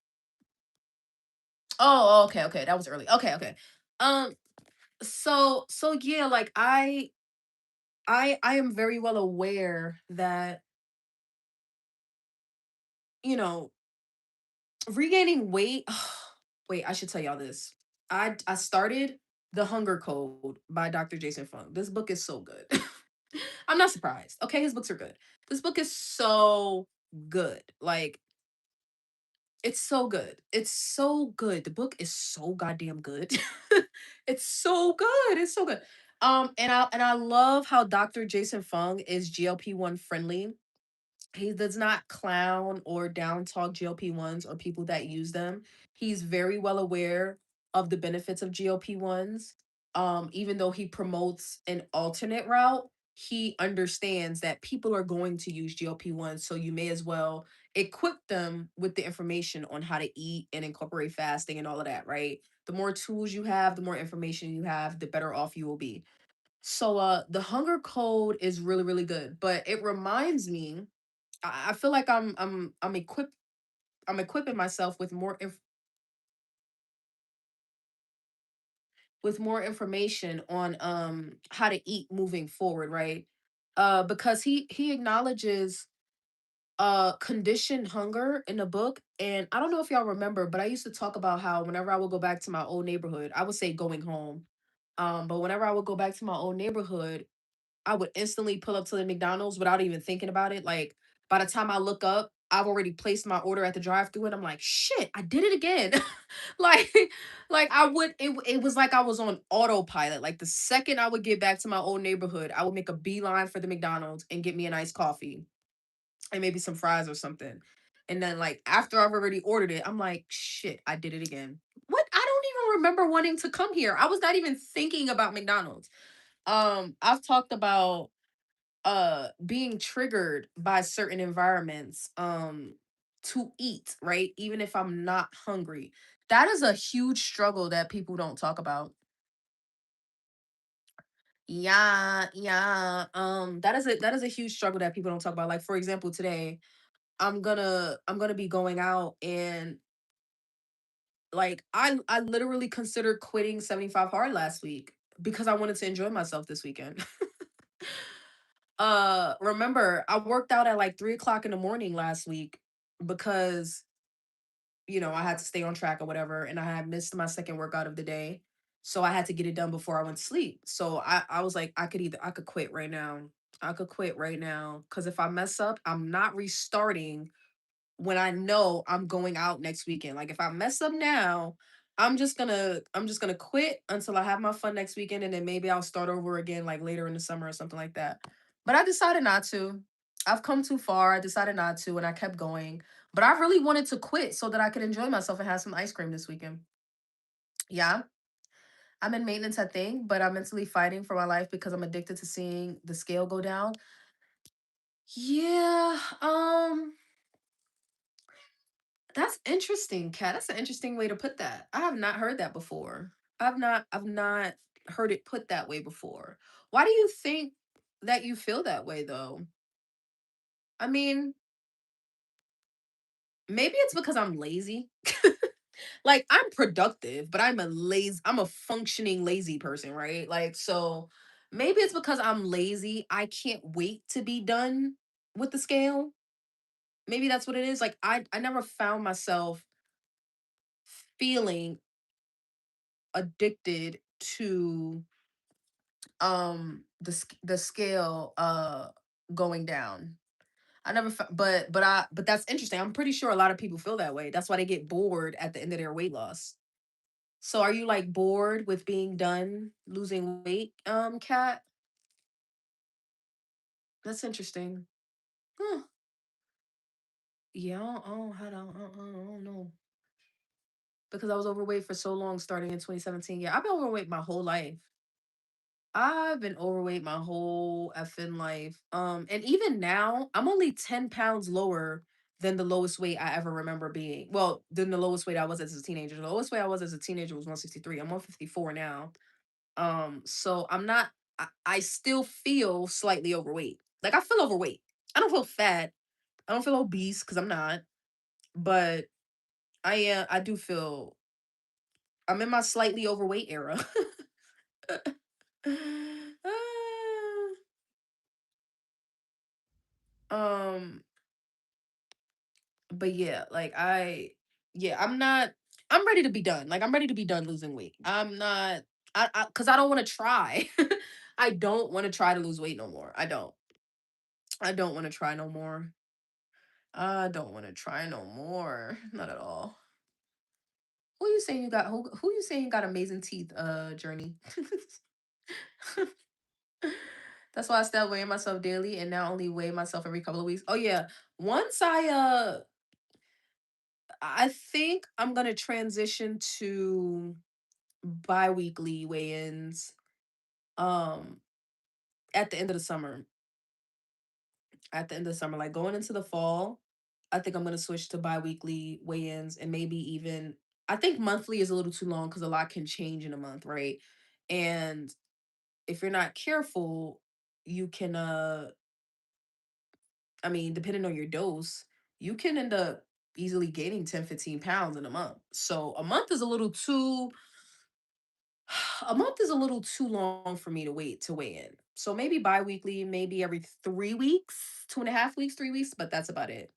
Oh, okay, okay. That was early. Okay, okay. Um. So yeah, like I am very well aware that you know regaining weight. Wait, I should tell y'all this. I started The Hunger Code by Dr. Jason Fung. This book is so good. I'm not surprised. Okay, his books are good. This book is so good. Like it's so good. It's so good. The book is so goddamn good. It's so good. It's so good. And I love how Dr. Jason Fung is GLP-1 friendly. He does not clown or down talk GLP-1s or people that use them. He's very well aware of the benefits of GLP-1s. Even though he promotes an alternate route, he understands that people are going to use GLP-1s, so you may as well equip them with the information on how to eat and incorporate fasting and all of that, right? The more tools you have, the more information you have, the better off you will be. So the hunger code is really, really good, but it reminds me I feel like I'm equipping myself with more information on how to eat moving forward, right? Because he acknowledges conditioned hunger in the book, and I don't know if y'all remember, but I used to talk about how whenever I would go back to my old neighborhood, I would say going home. But whenever I would go back to my old neighborhood, I would instantly pull up to the McDonald's without even thinking about it. Like by the time I look up, I've already placed my order at the drive-thru and I'm like, shit, I did it again. like like it was like I was on autopilot. Like the second I would get back to my old neighborhood, I would make a beeline for the McDonald's and get me a nice coffee and maybe some fries or something. And then like after I've already ordered it, I'm like, shit, I did it again. What? I don't even remember wanting to come here. I was not even thinking about McDonald's. I've talked about being triggered by certain environments to eat, right? Even if I'm not hungry. That is a huge struggle that people don't talk about. Yeah, yeah. That is a huge struggle that people don't talk about. Like for example, today I'm gonna be going out and like I literally considered quitting 75 hard last week because I wanted to enjoy myself this weekend. Remember, I worked out at like 3 o'clock in the morning last week because I had to stay on track or whatever, and I had missed my second workout of the day. So I had to get it done before I went to sleep. So I was like, I could quit right now. I could quit right now. Cause if I mess up, I'm not restarting when I know I'm going out next weekend. Like if I mess up now, I'm just gonna quit until I have my fun next weekend, and then maybe I'll start over again like later in the summer or something like that. But I decided not to. I've come too far. I decided not to, and I kept going. But I really wanted to quit so that I could enjoy myself and have some ice cream this weekend. Yeah, I'm in maintenance, I think, but I'm mentally fighting for my life because I'm addicted to seeing the scale go down. Yeah, that's interesting, Kat. That's an interesting way to put that. I have not heard that before. I've not heard it put that way before. Why do you think that you feel that way though? I mean, maybe it's because I'm lazy. Like I'm productive, but I'm a functioning lazy person, right? Like so maybe it's because I'm lazy. I can't wait to be done with the scale. Maybe that's what it is. Like I never found myself feeling addicted to the scale going down. But that's interesting. I'm pretty sure a lot of people feel that way. That's why they get bored at the end of their weight loss. So are you like bored with being done losing weight, Kat? That's interesting. Huh. Yeah, I don't know. Because I was overweight for so long starting in 2017. Yeah, I've been overweight my whole life. I've been overweight my whole effing life. And even now, I'm only 10 pounds lower than the lowest weight I ever remember being. Well, than the lowest weight I was as a teenager. The lowest weight I was as a teenager was 163. I'm 154 now. So I'm not I still feel slightly overweight. Like I feel overweight. I don't feel fat. I don't feel obese because I'm not, but I do feel I'm in my slightly overweight era. um but yeah, yeah, I'm ready to be done. Like I'm ready to be done losing weight. I'm not cuz I don't want to try. I don't want to try to lose weight no more. I don't. I don't want to try no more. I don't want to try no more. Not at all. Who you saying got amazing teeth, Journey? That's why I stopped weighing myself daily and now only weigh myself every couple of weeks. Oh yeah. Once I think I'm gonna transition to bi-weekly weigh-ins um at the end of the summer. At the end of the summer, like going into the fall, I think I'm gonna switch to bi-weekly weigh-ins and maybe even I think monthly is a little too long because a lot can change in a month, right? And if you're not careful, you can I mean, depending on your dose, you can end up easily gaining 10, 15 pounds in a month. So a month is a little too long for me to wait to weigh in. So maybe bi-weekly, maybe every 3 weeks, 2.5 weeks, 3 weeks, but that's about it.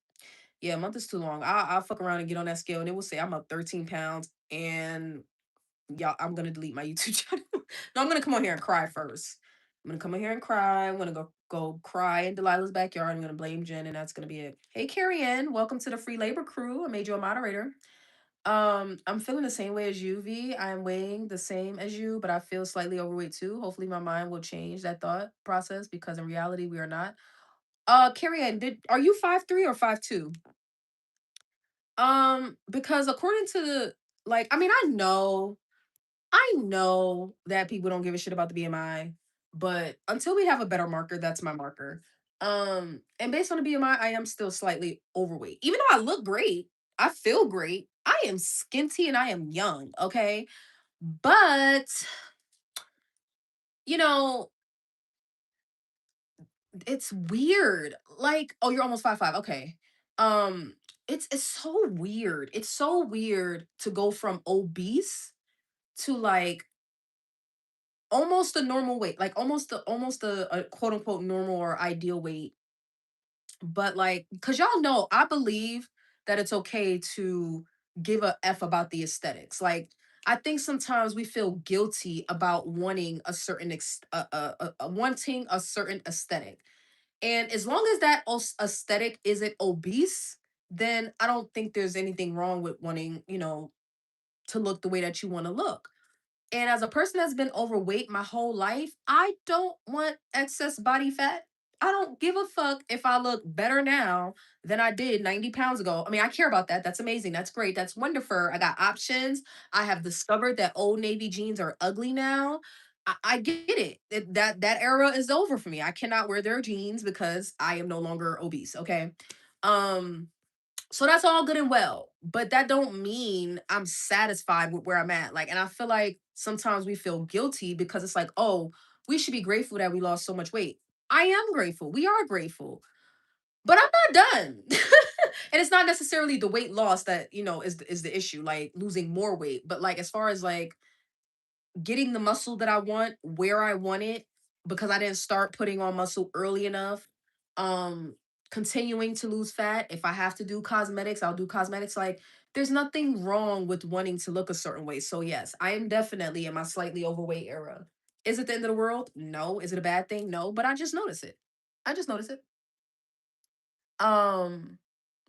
Yeah, a month is too long. I'll fuck around and get on that scale and it will say I'm up 13 pounds and y'all, I'm gonna delete my YouTube channel. No, I'm gonna come on here and cry first. I'm gonna come on here and cry. I'm gonna go cry in Delilah's backyard. I'm gonna blame Jen, and that's gonna be it. Hey, Carrie Ann, welcome to the free labor crew. I made you a moderator. I'm feeling the same way as you, V. I'm weighing the same as you, but I feel slightly overweight too. Hopefully, my mind will change that thought process because in reality, we are not. Carrie Ann, did are you 5'3" or 5'2"? Because according to the like, I mean, I know that people don't give a shit about the BMI, but until we have a better marker, that's my marker. And based on the BMI, I am still slightly overweight. Even though I look great, I feel great. I am skinty and I am young, okay? But, you know, it's weird. Like, oh, you're almost 5'5". Okay. Um, it's so weird. It's so weird to go from obese to like almost a normal weight, like almost a quote unquote normal or ideal weight. But like, cause y'all know, I believe that it's okay to give a F about the aesthetics. Like, I think sometimes we feel guilty about wanting a certain wanting a certain aesthetic. And as long as that aesthetic isn't obese, then I don't think there's anything wrong with wanting, to look the way that you want to look. And as a person that's been overweight my whole life, I don't want excess body fat. I don't give a fuck if I look better now than I did 90 pounds ago. I mean, I care about that. That's amazing. That's great. That's wonderful. I got options. I have discovered that Old Navy jeans are ugly now. I get it. That era is over for me. I cannot wear their jeans because I am no longer obese. Okay. Um, so that's all good and well, but that don't mean I'm satisfied with where I'm at. Like, and I feel like sometimes we feel guilty because it's like, oh, we should be grateful that we lost so much weight. I am grateful. We are grateful, but I'm not done. And it's not necessarily the weight loss that, is the issue, like losing more weight, but like as far as like getting the muscle that I want where I want it because I didn't start putting on muscle early enough. Um Continuing to lose fat. If I have to do cosmetics, I'll do cosmetics. Like there's nothing wrong with wanting to look a certain way. So yes, I am definitely in my slightly overweight era. Is it the end of the world? No. Is it a bad thing? No, but I just notice it. I just notice it. Um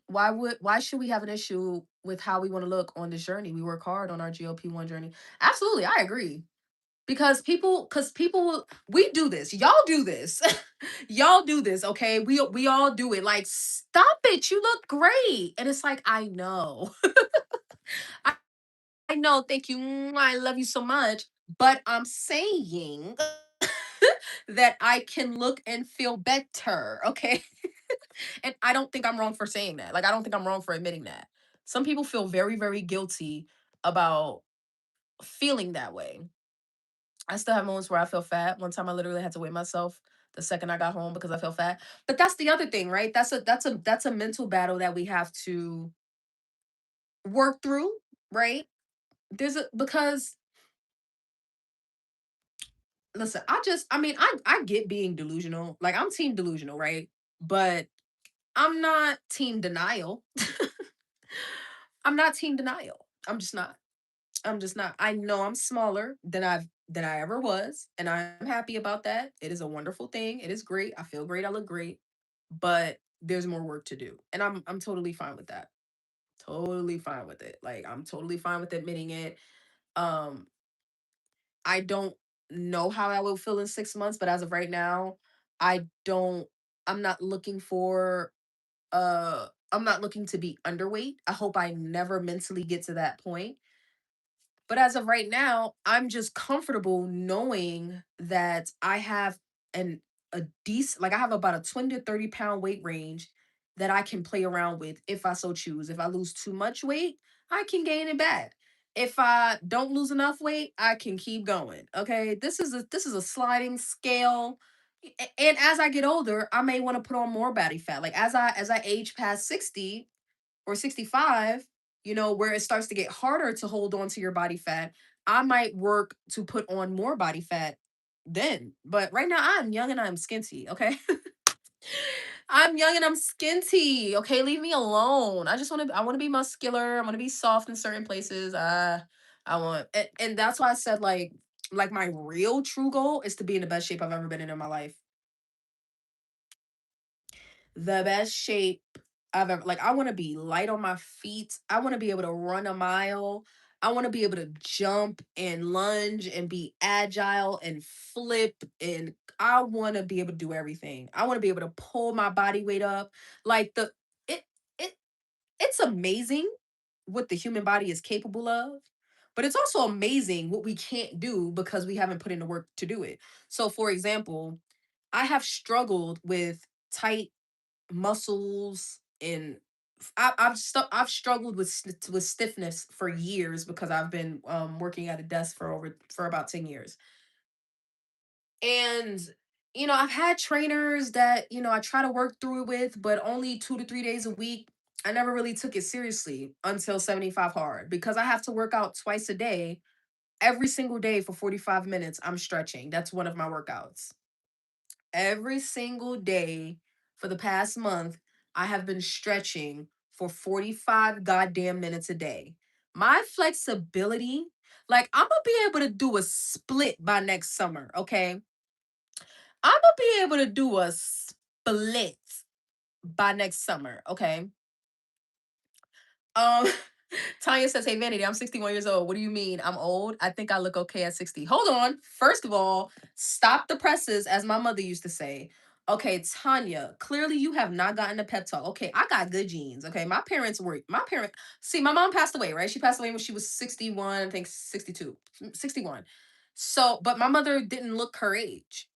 why should we have an issue with how we want to look on this journey? We work hard on our GLP-1 journey. Absolutely, I agree. Because people we do this, y'all do this. Y'all do this, okay? We all do it. Like stop it, you look great. And it's like I know. I, I know, thank you. I love you so much, but I'm saying that I can look and feel better, okay? And I don't think I'm wrong for saying that. Like I don't think I'm wrong for admitting that. Some people feel very very guilty about feeling that way. I still have moments where I feel fat. One time I literally had to weigh myself the second I got home because I felt fat. But that's the other thing, right? That's a mental battle that we have to work through, right? There's a because listen, I get being delusional. Like I'm team delusional, right? But I'm not team denial. I'm not team denial. I'm just not. I'm just not. I know I'm smaller than I ever was, and I'm happy about that. It is a wonderful thing. It is great. I feel great. I look great, but there's more work to do, and I'm totally fine with that. Totally fine with it. Like I'm totally fine with admitting it. Um, I don't know how I will feel in 6 months, but as of right now, I don't. I'm not looking for. I'm not looking to be underweight. I hope I never mentally get to that point. But as of right now, I'm just comfortable knowing that I have an a decent like I have about a 20 to 30 pound weight range that I can play around with if I so choose. If I lose too much weight, I can gain it back. If I don't lose enough weight, I can keep going. Okay. This is a sliding scale. And as I get older, I may want to put on more body fat. Like as I age past 60, or 65, where it starts to get harder to hold on to your body fat, I might work to put on more body fat then. But right now, I'm young and I'm skinty, okay? I'm young and I'm skinty, okay? Leave me alone. I want to be muscular. I want to be soft in certain places. And that's why I said like my real true goal is to be in the best shape I've ever been in my life. The best shape I've ever like I want to be light on my feet. I want to be able to run a mile. I want to be able to jump and lunge and be agile and flip and I want to be able to do everything. I want to be able to pull my body weight up. Like it it it's amazing what the human body is capable of, but it's also amazing what we can't do because we haven't put in the work to do it. So for example, I have struggled with tight muscles and I've struggled with with stiffness for years because I've been working at a desk for about 10 years. And I've had trainers that I try to work through it with, but only 2 to 3 days a week. I never really took it seriously until 75 hard because I have to work out twice a day. Every single day for 45 minutes I'm stretching. That's one of my workouts. Every single day for the past month, I have been stretching for 45 goddamn minutes a day. My flexibility, like I'm gonna be able to do a split by next summer, okay? I'm gonna be able to do a split by next summer, okay? Um Tanya says, "Hey Vanity, I'm 61 years old. What do you mean I'm old? I think I look okay at 60." Hold on. First of all, stop the presses, as my mother used to say. Okay, Tanya, clearly you have not gotten a pep talk. Okay, I got good genes. Okay, my parents, see, my mom passed away, right? She passed away when she was 61, I think 62, 61. So, but my mother didn't look her age.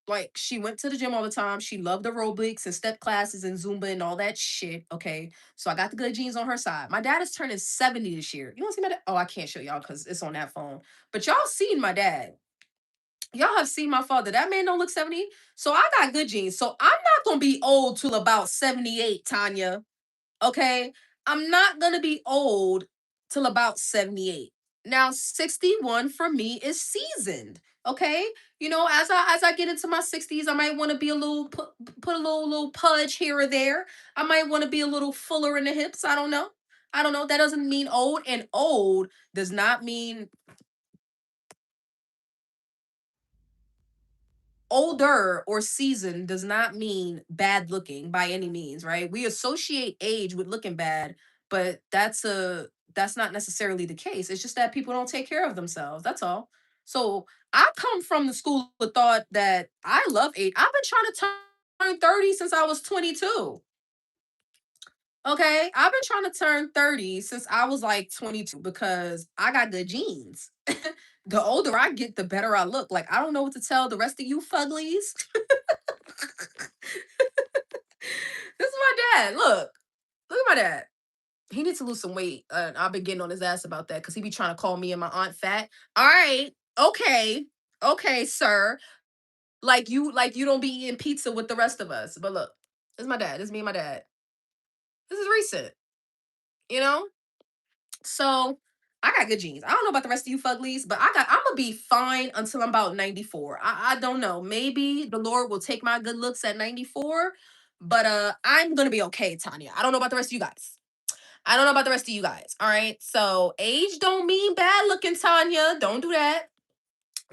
Like, she went to the gym all the time. She loved aerobics and step classes and Zumba and all that shit. Okay, so I got the good genes on her side. My dad is turning 70 this year. You want to see my dad? Oh, I can't show y'all because it's on that phone. But y'all seen my dad. Y'all have seen my father. That man don't look 70. So I got good genes. So I'm not gonna be old till about 78, Tanya. Okay. I'm not gonna be old till about 78. Now, 61 for me is seasoned. Okay. You know, as I get into my 60s, I might want to be a little put a little pudge here or there. I might want to be a little fuller in the hips. I don't know. I don't know. That doesn't mean old. And old does not mean older or seasoned does not mean bad looking by any means, right? We associate age with looking bad, but that's not necessarily the case. It's just that people don't take care of themselves. That's all. So I come from the school of thought that I love age. I've been trying to turn 30 since I was 22. Okay. I've been trying to turn 30 since I was like 22 because I got good genes. The older I get, the better I look. Like, I don't know what to tell the rest of you fuglies. This is my dad. Look at my dad. He needs to lose some weight. I've been getting on his ass about that because he be trying to call me and my aunt fat. All right, okay, sir. Like you don't be eating pizza with the rest of us. But look, this is my dad. This is me and my dad. This is recent, you know. So I got good genes. I don't know about the rest of you fuglies, but I'm gonna be fine until I'm about 94. I don't know. Maybe the Lord will take my good looks at 94, but I'm gonna be okay, Tanya. I don't know about the rest of you guys. I don't know about the rest of you guys. All right. So age don't mean bad looking, Tanya. Don't do that.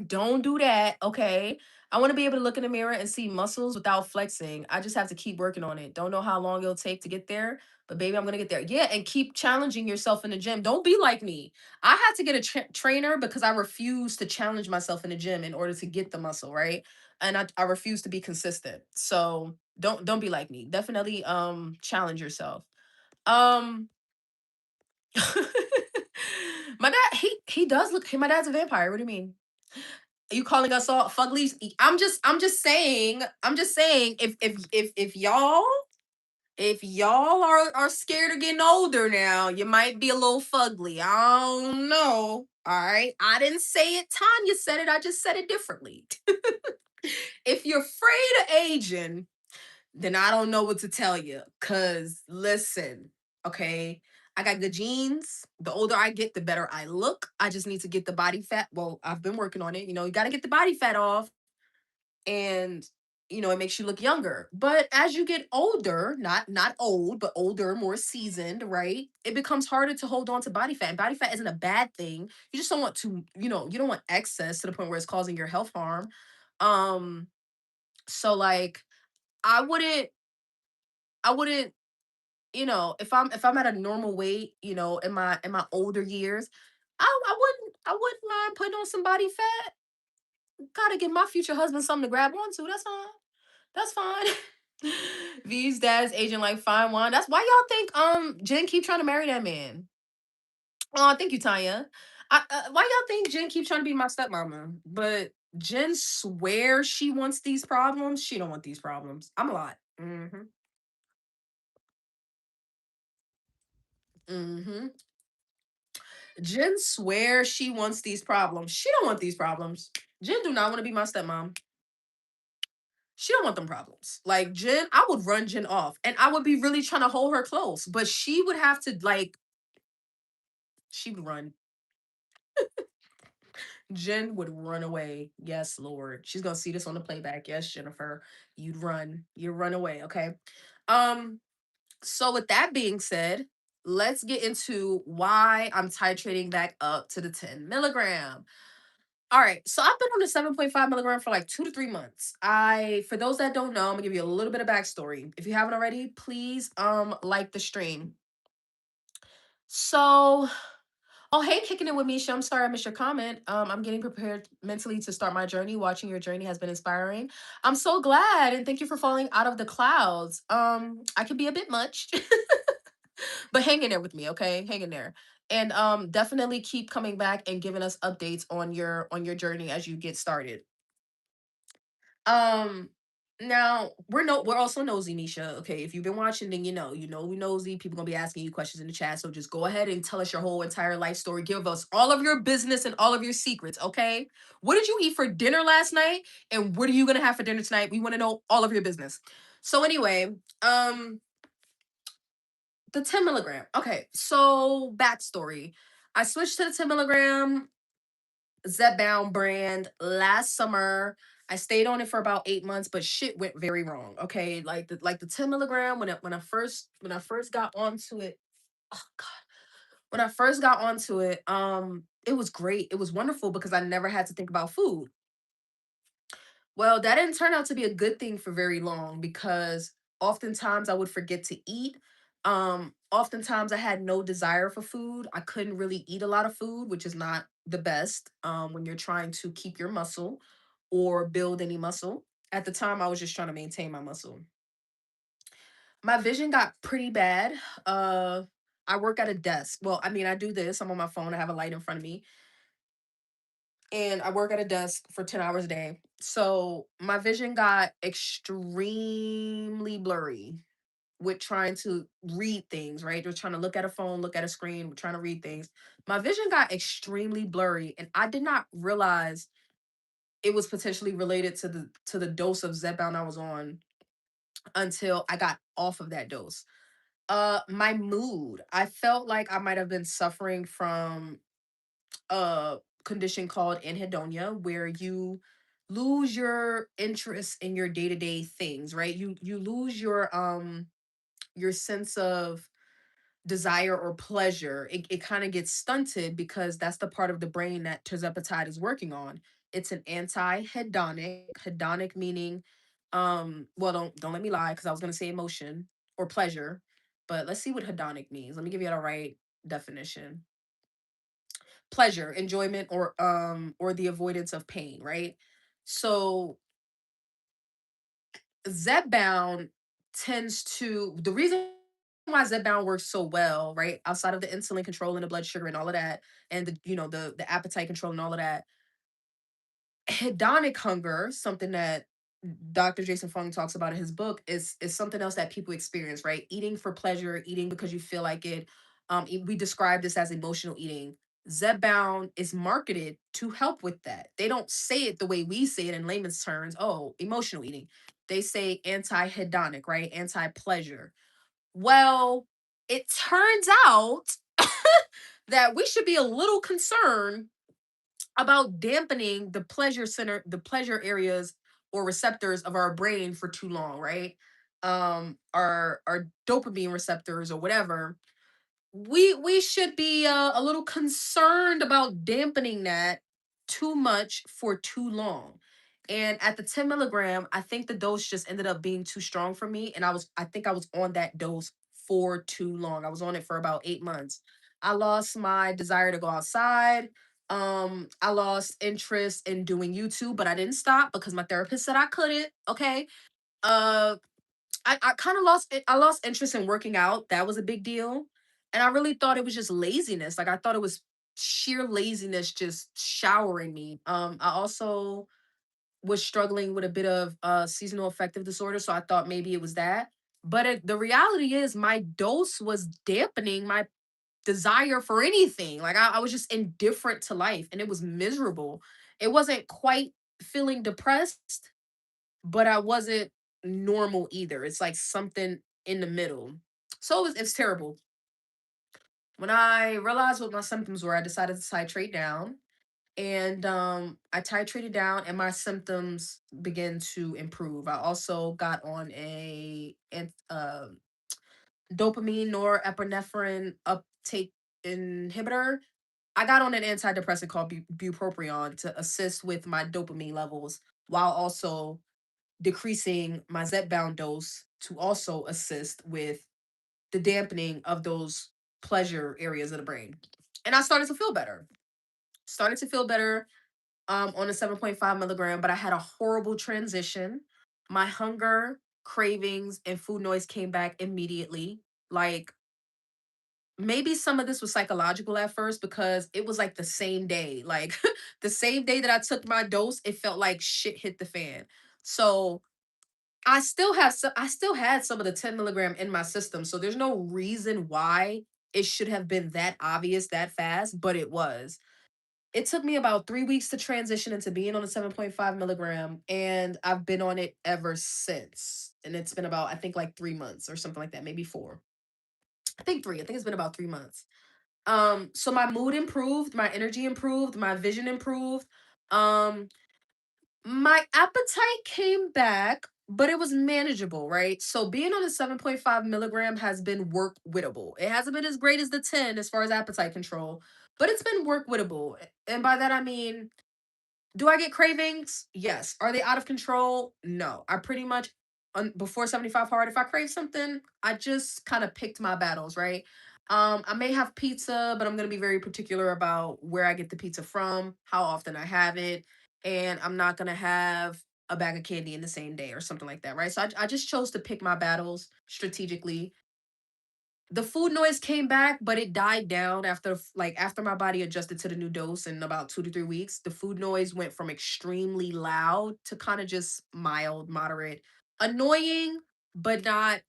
Don't do that. Okay. I want to be able to look in the mirror and see muscles without flexing. I just have to keep working on it. Don't know how long it'll take to get there, but baby, I'm going to get there. Yeah. And keep challenging yourself in the gym. Don't be like me. I had to get a trainer because I refused to challenge myself in the gym in order to get the muscle, right? And I refuse to be consistent. So don't be like me. Definitely challenge yourself. Um my dad, he does look. My dad's a vampire. What do you mean? Are you calling us all fuglies? I'm just saying. If y'all are scared of getting older now, you might be a little fugly. I don't know. All right, I didn't say it. Tanya said it. I just said it differently. If you're afraid of aging, then I don't know what to tell you. Cause listen, okay, I got good genes. The older I get, the better I look. I just need to get the body fat. Well, I've been working on it. You know, you got to get the body fat off, and it makes you look younger. But as you get older, not old, but older, more seasoned, right? It becomes harder to hold on to body fat. And body fat isn't a bad thing. You just don't want to, you don't want excess to the point where it's causing your health harm. Um, so like I wouldn't I wouldn't if I'm at a normal weight, in my older years, I wouldn't mind putting on some body fat. Gotta give my future husband something to grab onto. That's fine. That's fine. V's dad's aging like fine wine. That's why y'all think Jen keep trying to marry that man. Oh, thank you, Tanya. Why y'all think Jen keep trying to be my stepmama? But Jen swears she wants these problems. She don't want these problems. I'm a lot. Mm-hmm. Mm-hmm. Jen swears she wants these problems. She don't want these problems. Jen do not want to be my stepmom. She don't want them problems. Like Jen, I would run Jen off, and I would be really trying to hold her close, but she would have to like she would run. Jen would run away. Yes, Lord. She's gonna see this on the playback. Yes, Jennifer, you'd run. You run away. Okay. Um. So with that being said, let's get into why I'm titrating back up to the 10 milligram. All right, so I've been on the 7.5 milligram for like 2 to 3 months. For those that don't know, I'm gonna give you a little bit of backstory. If you haven't already, please like the stream. So Oh, hey, kicking it with Misha. I'm sorry I missed your comment. I'm getting prepared mentally to start my journey. Watching your journey has been inspiring. I'm so glad, and thank you for falling out of the clouds. I can be a bit much, but hang in there with me, okay? Hang in there. And definitely keep coming back and giving us updates on your journey as you get started. Um, Now we're also nosy, Nisha. Okay, if you've been watching, then you know we nosy. People gonna be asking you questions in the chat, so just go ahead and tell us your whole entire life story. Give us all of your business and all of your secrets. Okay, what did you eat for dinner last night, and what are you gonna have for dinner tonight? We want to know all of your business. So anyway, um, the 10 milligram. Okay, so backstory. I switched to the 10 milligram Zepbound brand last summer. I stayed on it for about 8 months, but shit went very wrong. Okay, like the 10 milligram when I first got onto it. Oh god, when I first got onto it, it was great. It was wonderful because I never had to think about food. Well, that didn't turn out to be a good thing for very long because oftentimes I would forget to eat. Oftentimes I had no desire for food. I couldn't really eat a lot of food, which is not the best when you're trying to keep your muscle or build any muscle. At the time, I was just trying to maintain my muscle. My vision got pretty bad. Uh, I work at a desk. Well, I mean, I do this. I'm on my phone. I have a light in front of me and I work at a desk for 10 hours a day. So my vision got extremely blurry with trying to read things, right? We're trying to look at a phone, look at a screen, we're trying to read things. My vision got extremely blurry and I did not realize it was potentially related to the dose of Zepbound I was on until I got off of that dose. My mood, I felt like I might have been suffering from a condition called anhedonia where you lose your interest in your day-to-day things, right? You lose your sense of desire or pleasure. It kind of gets stunted because that's the part of the brain that terzepatide is working on. It's an anti-hedonic, hedonic meaning well don't let me lie because I was going to say emotion or pleasure, but let's see what hedonic means. Let me give you the right definition. Pleasure, enjoyment, or the avoidance of pain, right? So Zepbound tends to the reason why Zepbound works so well, right? Outside of the insulin control and the blood sugar and all of that, and the the appetite control and all of that, hedonic hunger, something that Dr. Jason Fung talks about in his book, is something else that people experience, right? Eating for pleasure, eating because you feel like it. We describe this as emotional eating. Zepbound is marketed to help with that. They don't say it the way we say it in layman's terms. Oh, emotional eating. They say anti-hedonic, right? Anti-pleasure. Well, it turns out that we should be a little concerned about dampening the pleasure areas or receptors of our brain for too long, right? Our dopamine receptors or whatever. We should be a little concerned about dampening that too much for too long. And at the 10 milligram, I think the dose just ended up being too strong for me. And I think I was on that dose for too long. I was on it for about 8 months. I lost my desire to go outside. I lost interest in doing YouTube, but I didn't stop because my therapist said I couldn't. Okay. Uh I kind of lost it. I lost interest in working out. That was a big deal. And I really thought it was just laziness. Like I thought it was sheer laziness just showering me. I also was struggling with a bit of seasonal affective disorder, so I thought maybe it was that. But the reality is my dose was dampening my desire for anything. Like I was just indifferent to life and it was miserable. It wasn't quite feeling depressed, but I wasn't normal either. It's like something in the middle. So it's terrible. When I realized what my symptoms were, I decided to titrate down. And I titrated down and my symptoms began to improve. I also got on dopamine norepinephrine uptake inhibitor. I got on an antidepressant called bupropion to assist with my dopamine levels while also decreasing my Zepbound dose to also assist with the dampening of those pleasure areas of the brain. And I started to feel better. Started to feel better on a 7.5 milligram, but I had a horrible transition. My hunger, cravings, and food noise came back immediately. Like, maybe some of this was psychological at first because it was like the same day. Like the same day that I took my dose, it felt like shit hit the fan. So I still had some of the 10 milligram in my system. So there's no reason why it should have been that obvious that fast, but it was. It took me about 3 weeks to transition into being on a 7.5 milligram, and I've been on it ever since. And it's been about, I think, like 3 months or something like that, maybe four. I think three. I think it's been about 3 months. So my mood improved, my energy improved, my vision improved. Um, my appetite came back, but it was manageable, right? So being on a 7.5 milligram has been work wittable. It hasn't been as great as the 10 as far as appetite control, but it's been work wittable. And by that I mean, do I get cravings? Yes. Are they out of control? No. I pretty much before 75 hard, if I crave something, I just kind of picked my battles, right? I may have pizza, but I'm gonna be very particular about where I get the pizza from, how often I have it, and I'm not gonna have a bag of candy in the same day or something like that, right? So I just chose to pick my battles strategically. The food noise came back, but it died down after my body adjusted to the new dose in about 2 to 3 weeks. The food noise went from extremely loud to kind of just mild, moderate, annoying, but not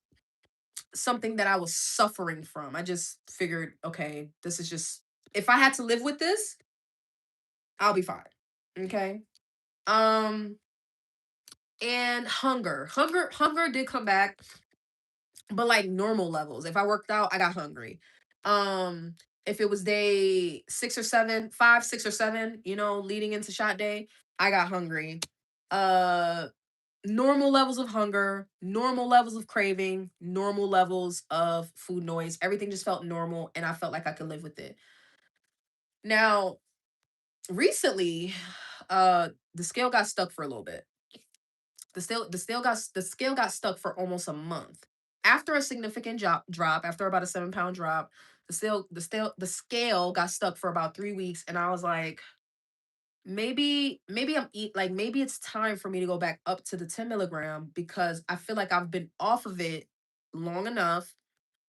something that I was suffering from. I just figured, okay, this is just, if I had to live with this, I'll be fine. Okay. Um, and hunger did come back, but like normal levels. If I worked out, I got hungry. Um, if it was day 6 or 7, 5, 6 or 7, leading into shot day, I got hungry. Uh, Normal levels of hunger, normal levels of craving, normal levels of food noise. Everything just felt normal, and I felt like I could live with it. Now, recently, the scale got stuck for a little bit. The scale got stuck for almost a month. After a significant drop, after about a 7 pound drop, the scale got stuck for about 3 weeks, and I was like, maybe maybe it's time for me to go back up to the 10 milligram because I feel like I've been off of it long enough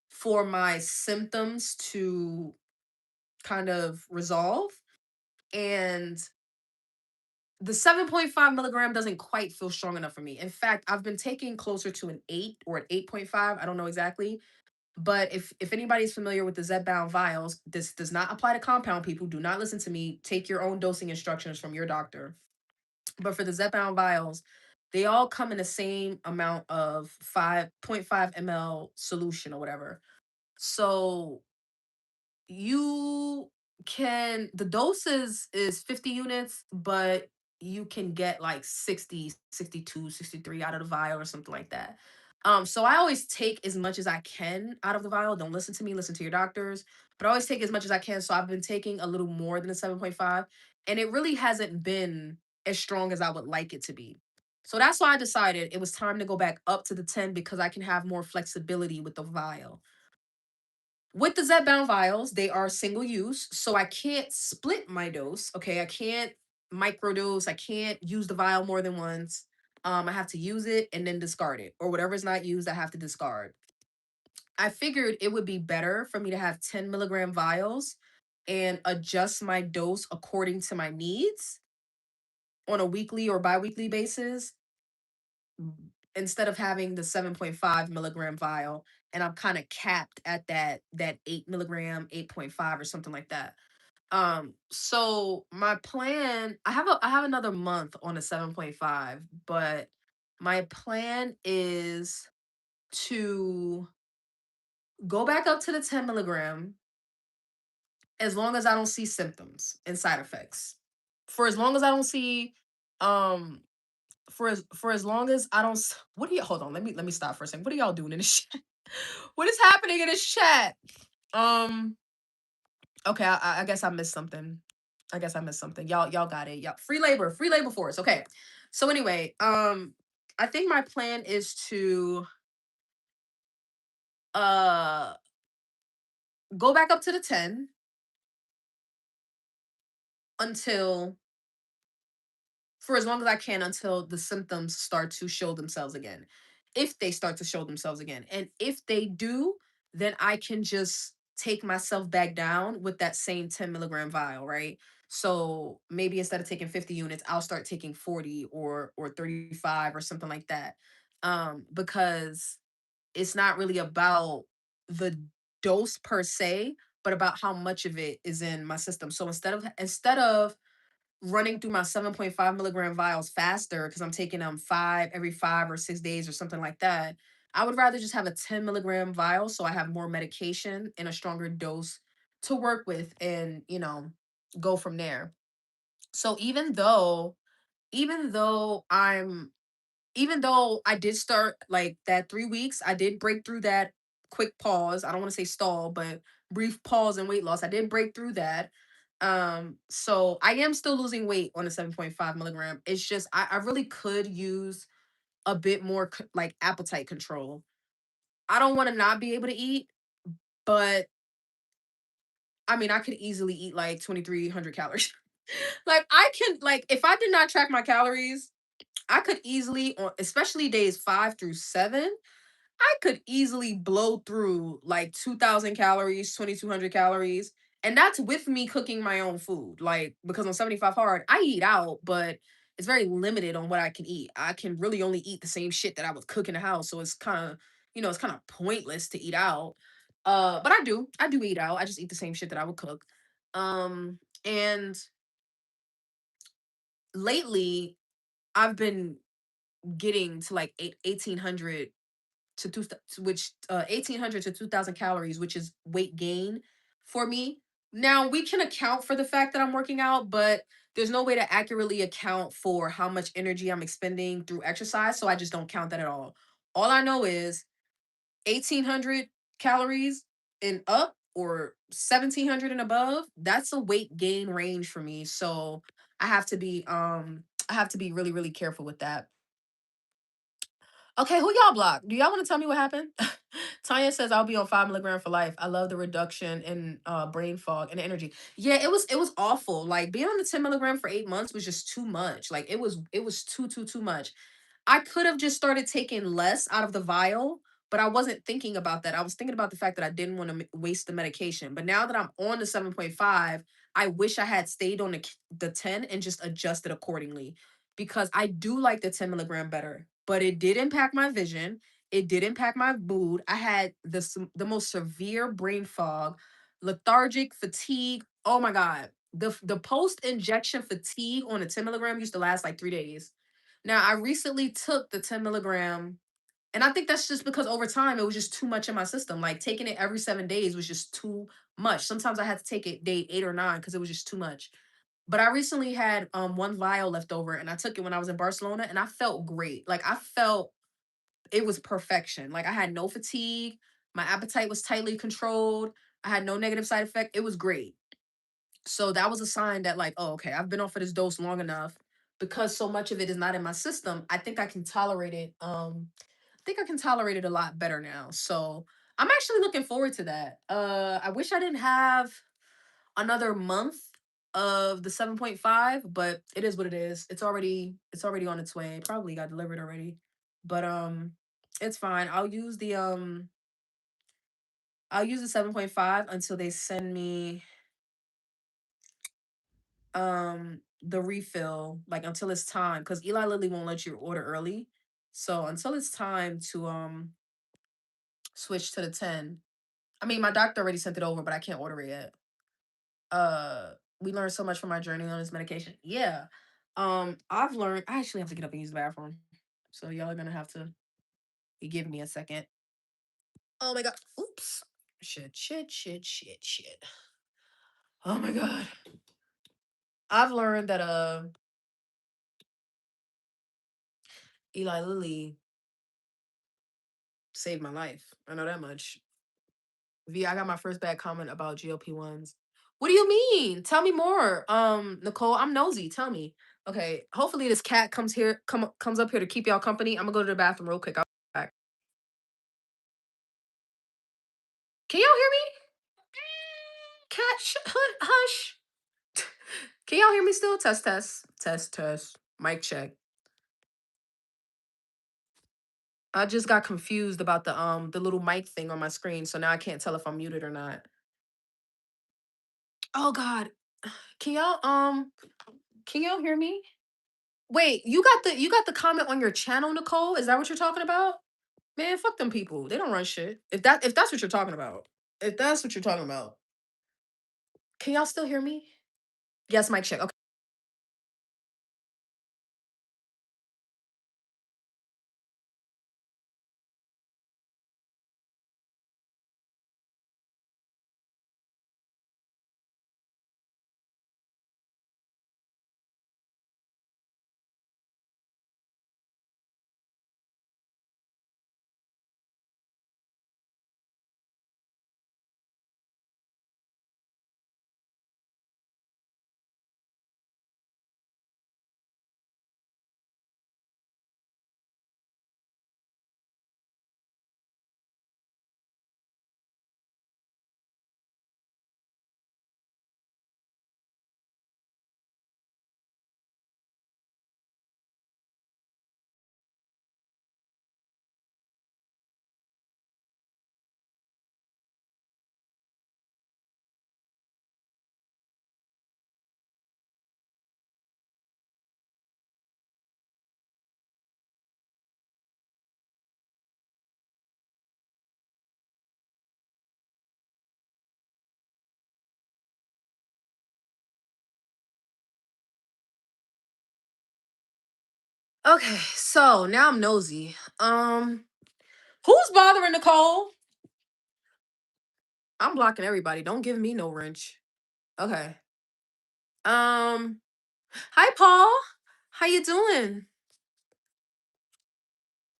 for my symptoms to kind of resolve. And the 7.5 milligram doesn't quite feel strong enough for me. In fact, I've been taking closer to an 8 or an 8.5. I don't know exactly. But if anybody's familiar with the Zepbound vials, this does not apply to compound people. Do not listen to me. Take your own dosing instructions from your doctor. But for the Zepbound vials, they all come in the same amount of 5.5 ml solution or whatever. So you the doses is 50 units, but you can get like 60, 62, 63 out of the vial or something like that. So I always take as much as I can out of the vial. Don't listen to me, listen to your doctors. But I always take as much as I can. So I've been taking a little more than a 7.5, and it really hasn't been as strong as I would like it to be. So that's why I decided it was time to go back up to the 10 because I can have more flexibility with the vial. With the Zepbound vials, they are single use, so I can't split my dose. Okay, I can't microdose. I can't use the vial more than once. I have to use it and then discard it, or whatever is not used, I have to discard. I figured it would be better for me to have 10 milligram vials and adjust my dose according to my needs on a weekly or biweekly basis instead of having the 7.5 milligram vial, and I'm kind of capped at that 8 milligram, 8.5 or something like that. So my plan, I have another month on a 7.5, but my plan is to go back up to the 10 milligram as long as I don't see symptoms and side effects. For as long as I don't see um for as long as I don't what do you hold on, let me stop for a second. What are y'all doing in the chat? What is happening in this chat? Um okay, I guess I missed something. I guess I missed something. Y'all got it. Y'all free labor force. Okay. So anyway, I think my plan is to uh go back up to the 10 until for as long as I can until the symptoms start to show themselves again. If they start to show themselves again. And if they do, then I can just take myself back down with that same 10 milligram vial, right? So maybe instead of taking 50 units, I'll start taking 40 or 35 or something like that. Because it's not really about the dose per se, but about how much of it is in my system. So instead of running through my 7.5 milligram vials faster because I'm taking them five every 5 or 6 days or something like that. I would rather just have a 10 milligram vial so I have more medication and a stronger dose to work with and, go from there. So even though I did start like that 3 weeks, I did break through that quick pause. I don't want to say stall, but brief pause in weight loss. I did break through that. So I am still losing weight on the 7.5 milligram. It's just I really could use a bit more like appetite control. I don't want to not be able to eat, but I mean I could easily eat like 2,300 calories. Like I can like if I did not track my calories, I could easily on especially days 5 through 7. I could easily blow through like 2,000 calories, 2,200 calories. And that's with me cooking my own food. Like, because on 75 hard, I eat out, but it's very limited on what I can eat. I can really only eat the same shit that I would cook in the house. So it's kind of pointless to eat out. But I do eat out. I just eat the same shit that I would cook. And lately, I've been getting to like 1,800 to which 1,800 to 2,000 calories, which is weight gain for me. Now we can account for the fact that I'm working out, but there's no way to accurately account for how much energy I'm expending through exercise, so I just don't count that at all. All I know is 1,800 calories and up or 1,700 and above. That's a weight gain range for me, so I have to be really really careful with that. Okay, who y'all blocked? Do y'all want to tell me what happened? Tanya says I'll be on 5 milligram for life. I love the reduction in brain fog and energy. Yeah, it was awful. Like being on the 10 milligram for 8 months was just too much. Like it was too much. I could have just started taking less out of the vial, but I wasn't thinking about that. I was thinking about the fact that I didn't want to waste the medication. But now that I'm on the 7.5, I wish I had stayed on the 10 and just adjusted accordingly because I do like the 10 milligram better, but it did impact my vision. It did impact my mood. I had the most severe brain fog, lethargic, fatigue. Oh my God. The post injection fatigue on the 10 milligram used to last like 3 days. Now, I recently took the 10 milligram, and I think that's just because over time it was just too much in my system. Like taking it every 7 days was just too much. Sometimes I had to take it day 8 or 9 because it was just too much. But I recently had one vial left over and I took it when I was in Barcelona and I felt great. Like I felt it was perfection. Like I had no fatigue. My appetite was tightly controlled. I had no negative side effect. It was great. So that was a sign that like, oh, okay, I've been off of this dose long enough because so much of it is not in my system. I think I can tolerate it. I think I can tolerate it a lot better now. So I'm actually looking forward to that. I wish I didn't have another month of the 7.5, but it is what it is. It's already on its way. It probably got delivered already. But it's fine. I'll use the 7.5 until they send me the refill, like until it's time, because Eli Lilly won't let you order early. So until it's time to switch to the 10. I mean, my doctor already sent it over, but I can't order it yet. We learned so much from our journey on this medication. Yeah. I've learned I actually have to get up and use the bathroom. So y'all are gonna have to give me a second. Oh my god. Oops. Shit. Oh my god. I've learned that Eli Lilly saved my life. I know that much. V, I got my first bad comment about GLP-1s. What do you mean? Tell me more. Nicole, I'm nosy. Tell me. Okay, hopefully this cat comes up here to keep y'all company. I'm gonna go to the bathroom real quick. I'll be back. Can y'all hear me? Cat, hush. Can y'all hear me still? Test, test, test, test. Mic check. I just got confused about the little mic thing on my screen, so now I can't tell if I'm muted or not. Oh God. Can y'all hear me? Wait, you got the comment on your channel, Nicole? Is that what you're talking about? Man, fuck them people. They don't run shit. If that's what you're talking about. If that's what you're talking about. Can y'all still hear me? Yes, mic check. Okay. Okay, so now I'm nosy. Who's bothering Nicole? I'm blocking everybody. Don't give me no wrench. Okay. Um, Hi Paul. How you doing?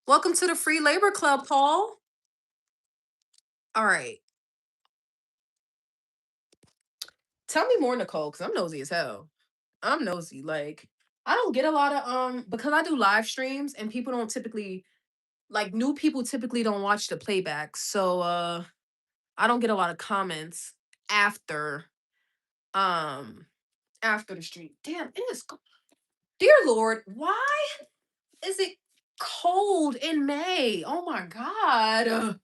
Welcome to the Free Labor Club, Paul. All right. Tell me more, Nicole, because I'm nosy as hell. I'm nosy. Like, I don't get a lot of because I do live streams and people don't typically like new people typically don't watch the playback. So I don't get a lot of comments after um after the stream. Damn, it is dear Lord, why is it cold in May? Oh my God.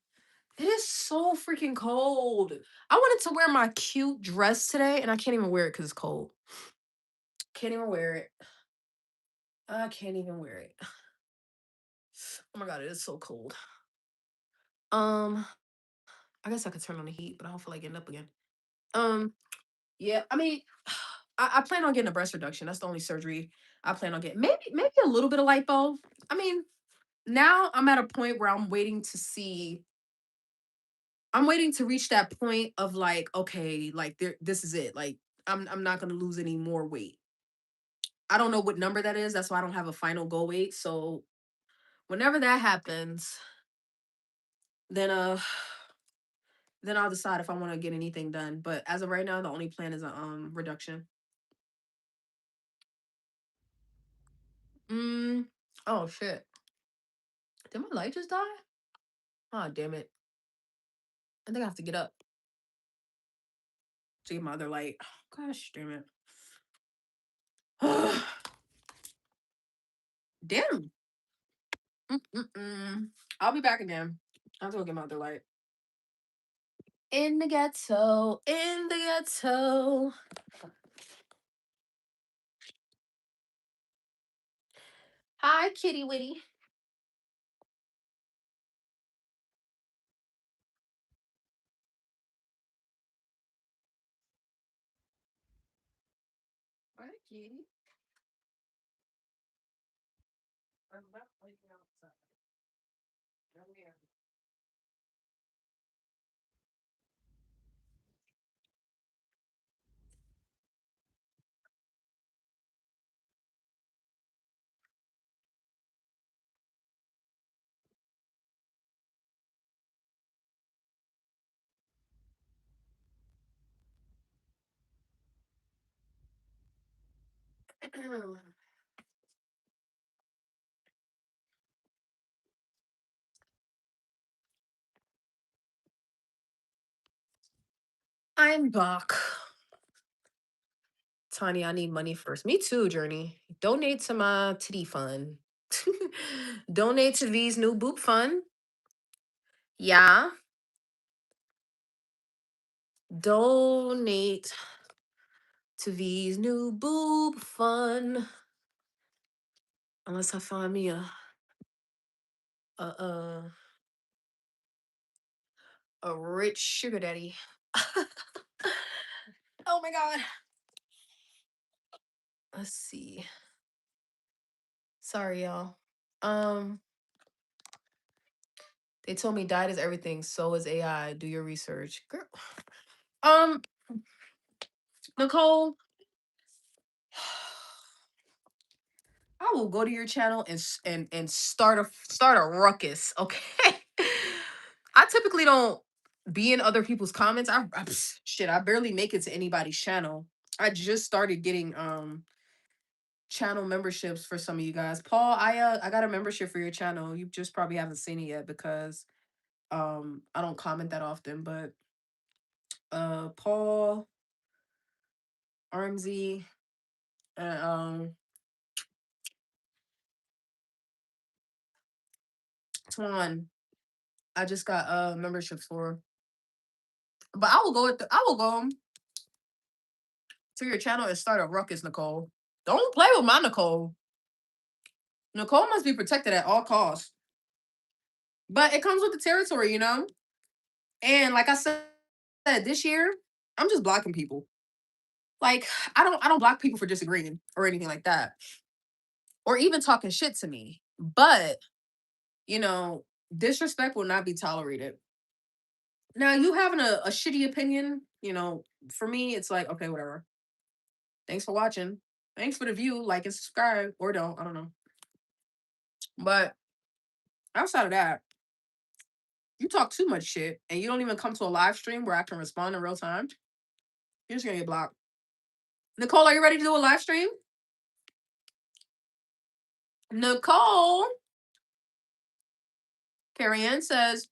It is so freaking cold. I wanted to wear my cute dress today and I can't even wear it because it's cold. Can't even wear it. I can't even wear it. Oh my God, it is so cold. Um, I guess I could turn on the heat, but I don't feel like getting up again. Um, yeah, I mean, I plan on getting a breast reduction. That's the only surgery I plan on getting. Maybe a little bit of lipo. I mean, now I'm at a point where I'm waiting to reach that point of like, okay, like this is it. Like I'm not gonna lose any more weight. I don't know what number that is. That's why I don't have a final goal weight. So whenever that happens, then then I'll decide if I want to get anything done. But as of right now, the only plan is a reduction. Mm. Oh shit. Did my light just die? Oh damn it. I think I have to get up to get my other light. Gosh damn it. Damn. Mm-mm-mm. I'll be back again. I have to go get my other light. In the ghetto, in the ghetto. Hi, kitty witty. Hi, kitty. I'm not waiting outside. Come here. I'm back. Tanya, I need money first. Me too, Journey. Donate to my titty fund. Donate to V's new boop fund. Yeah. Donate to V's new boob fund. Unless I find me a a, a rich sugar daddy. Oh my god. Let's see. Sorry, y'all. Um, they told me diet is everything. So is AI. Do your research, girl. Um, Nicole, I will go to your channel and start a ruckus. Okay. I typically don't be in other people's comments. Shit, I barely make it to anybody's channel. I just started getting channel memberships for some of you guys. Paul, I got a membership for your channel. You just probably haven't seen it yet because I don't comment that often, but Paul, RMZ, and Twan, I just got memberships for. But I will go to your channel and start a ruckus, Nicole. Don't play with my Nicole. Nicole must be protected at all costs. But it comes with the territory, you know? And like I said, this year, I'm just blocking people. Like, I don't block people for disagreeing or anything like that. Or even talking shit to me. But, you know, disrespect will not be tolerated. Now, you having a shitty opinion, you know, for me, it's like, okay, whatever. Thanks for watching. Thanks for the view. Like and subscribe. Or don't. I don't know. But outside of that, you talk too much shit and you don't even come to a live stream where I can respond in real time. You're just gonna get blocked. Nicole, are you ready to do a live stream? Nicole. Carrie Ann says,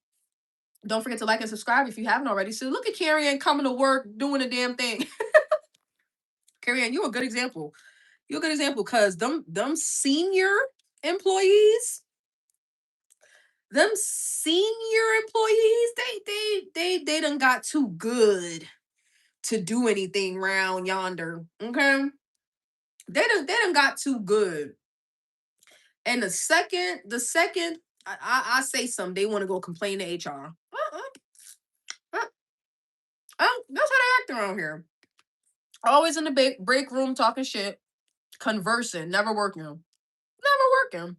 don't forget to like and subscribe if you haven't already. So look at Carrie Ann coming to work doing a damn thing. Carrie Ann, you're a good example. You're a good example because them senior employees, they done got too good to do anything round yonder. Okay. They done got too good. And the second I say something, they want to go complain to HR. That's how they act around here. Always in the break room talking shit, conversing, never working. Never working.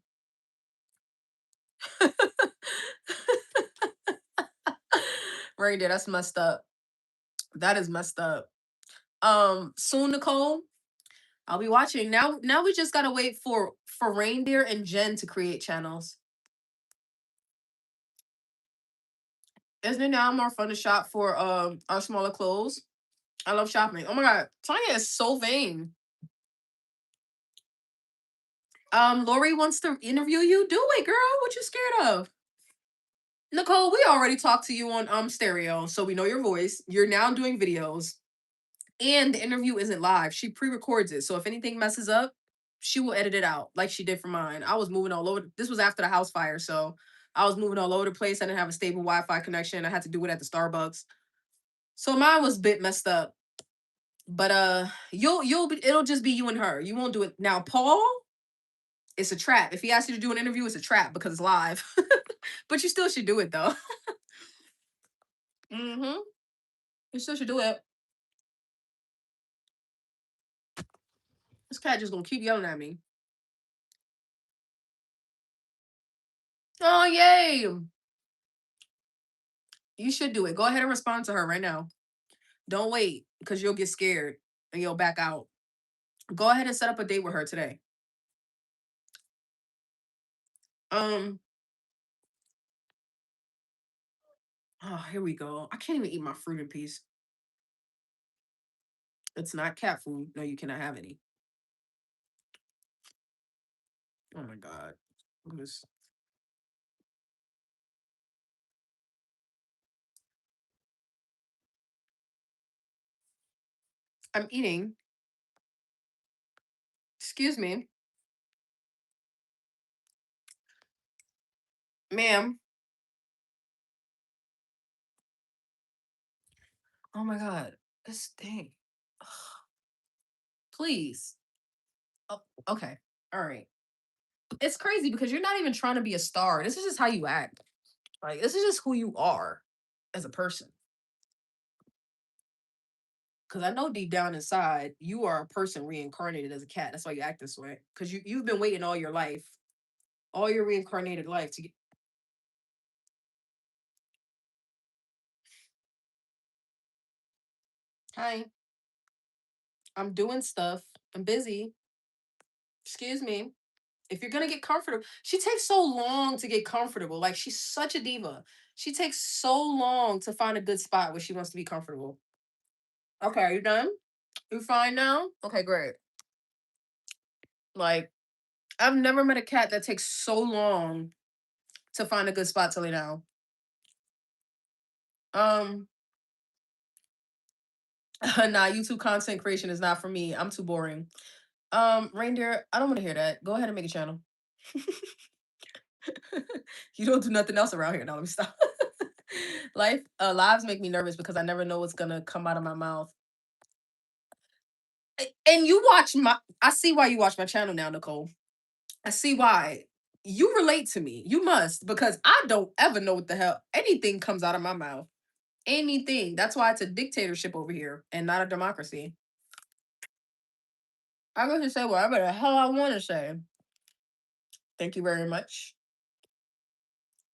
Reindeer, that's messed up. That is messed up. Soon, Nicole, I'll be watching. Now we just gotta wait for Reindeer and Jen to create channels. Isn't it now more fun to shop for our smaller clothes? I love shopping. Oh my god, Tanya is so vain. Lori wants to interview you. Do it, girl. What you scared of? Nicole, we already talked to you on stereo, so we know your voice. You're now doing videos. And the interview isn't live. She pre-records it. So if anything messes up, she will edit it out like she did for mine. I was moving all over. This was after the house fire, so I was moving all over the place. I didn't have a stable Wi-Fi connection. I had to do it at the Starbucks. So mine was a bit messed up. But it'll just be you and her. You won't do it. Now, Paul, it's a trap. If he asks you to do an interview, it's a trap because it's live. But you still should do it though. Mm-hmm. You still should do it. This cat just gonna keep yelling at me. Oh, yay. You should do it. Go ahead and respond to her right now. Don't wait because you'll get scared and you'll back out. Go ahead and set up a date with her today. Um, oh, here we go. I can't even eat my fruit in peace. It's not cat food. No, you cannot have any. Oh my god. I'm eating Excuse me, ma'am. Oh my god, this thing. Please. Oh, okay. All right. It's crazy because you're not even trying to be a star. This is just how you act. Like this is just who you are as a person. Because I know deep down inside you are a person reincarnated as a cat. That's why you act this way. Because you've been waiting all your life, all your reincarnated life to get. Hi, I'm doing stuff. I'm busy. Excuse me. If you're gonna get comfortable, she takes so long to get comfortable. Like she's such a diva. She takes so long to find a good spot where she wants to be comfortable. Okay, are you done? You fine now? Okay, great. Like I've never met a cat that takes so long to find a good spot to lay down. Um, nah, YouTube content creation is not for me. I'm too boring. Reindeer, I don't want to hear that. Go ahead and make a channel. You don't do nothing else around here. Now let me stop. Lives make me nervous because I never know what's gonna come out of my mouth. And you watch my. I see why you watch my channel now, Nicole. I see why. You relate to me. You must because I don't ever know what the hell anything comes out of my mouth. Anything. That's why it's a dictatorship over here and not a democracy. I get to say whatever the hell I want to say. Thank you very much.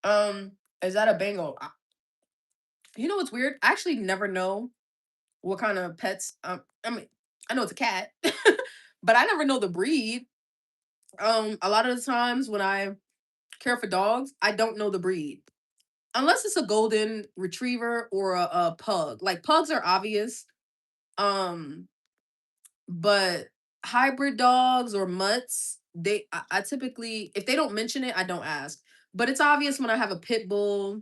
Is that a Bengal? You know what's weird? I actually never know what kind of pets. I mean, I know it's a cat, but I never know the breed. A lot of the times when I care for dogs, I don't know the breed unless it's a golden retriever or a pug. Like pugs are obvious. Um, but hybrid dogs or mutts, I typically if they don't mention it, I don't ask. But it's obvious when I have a pit bull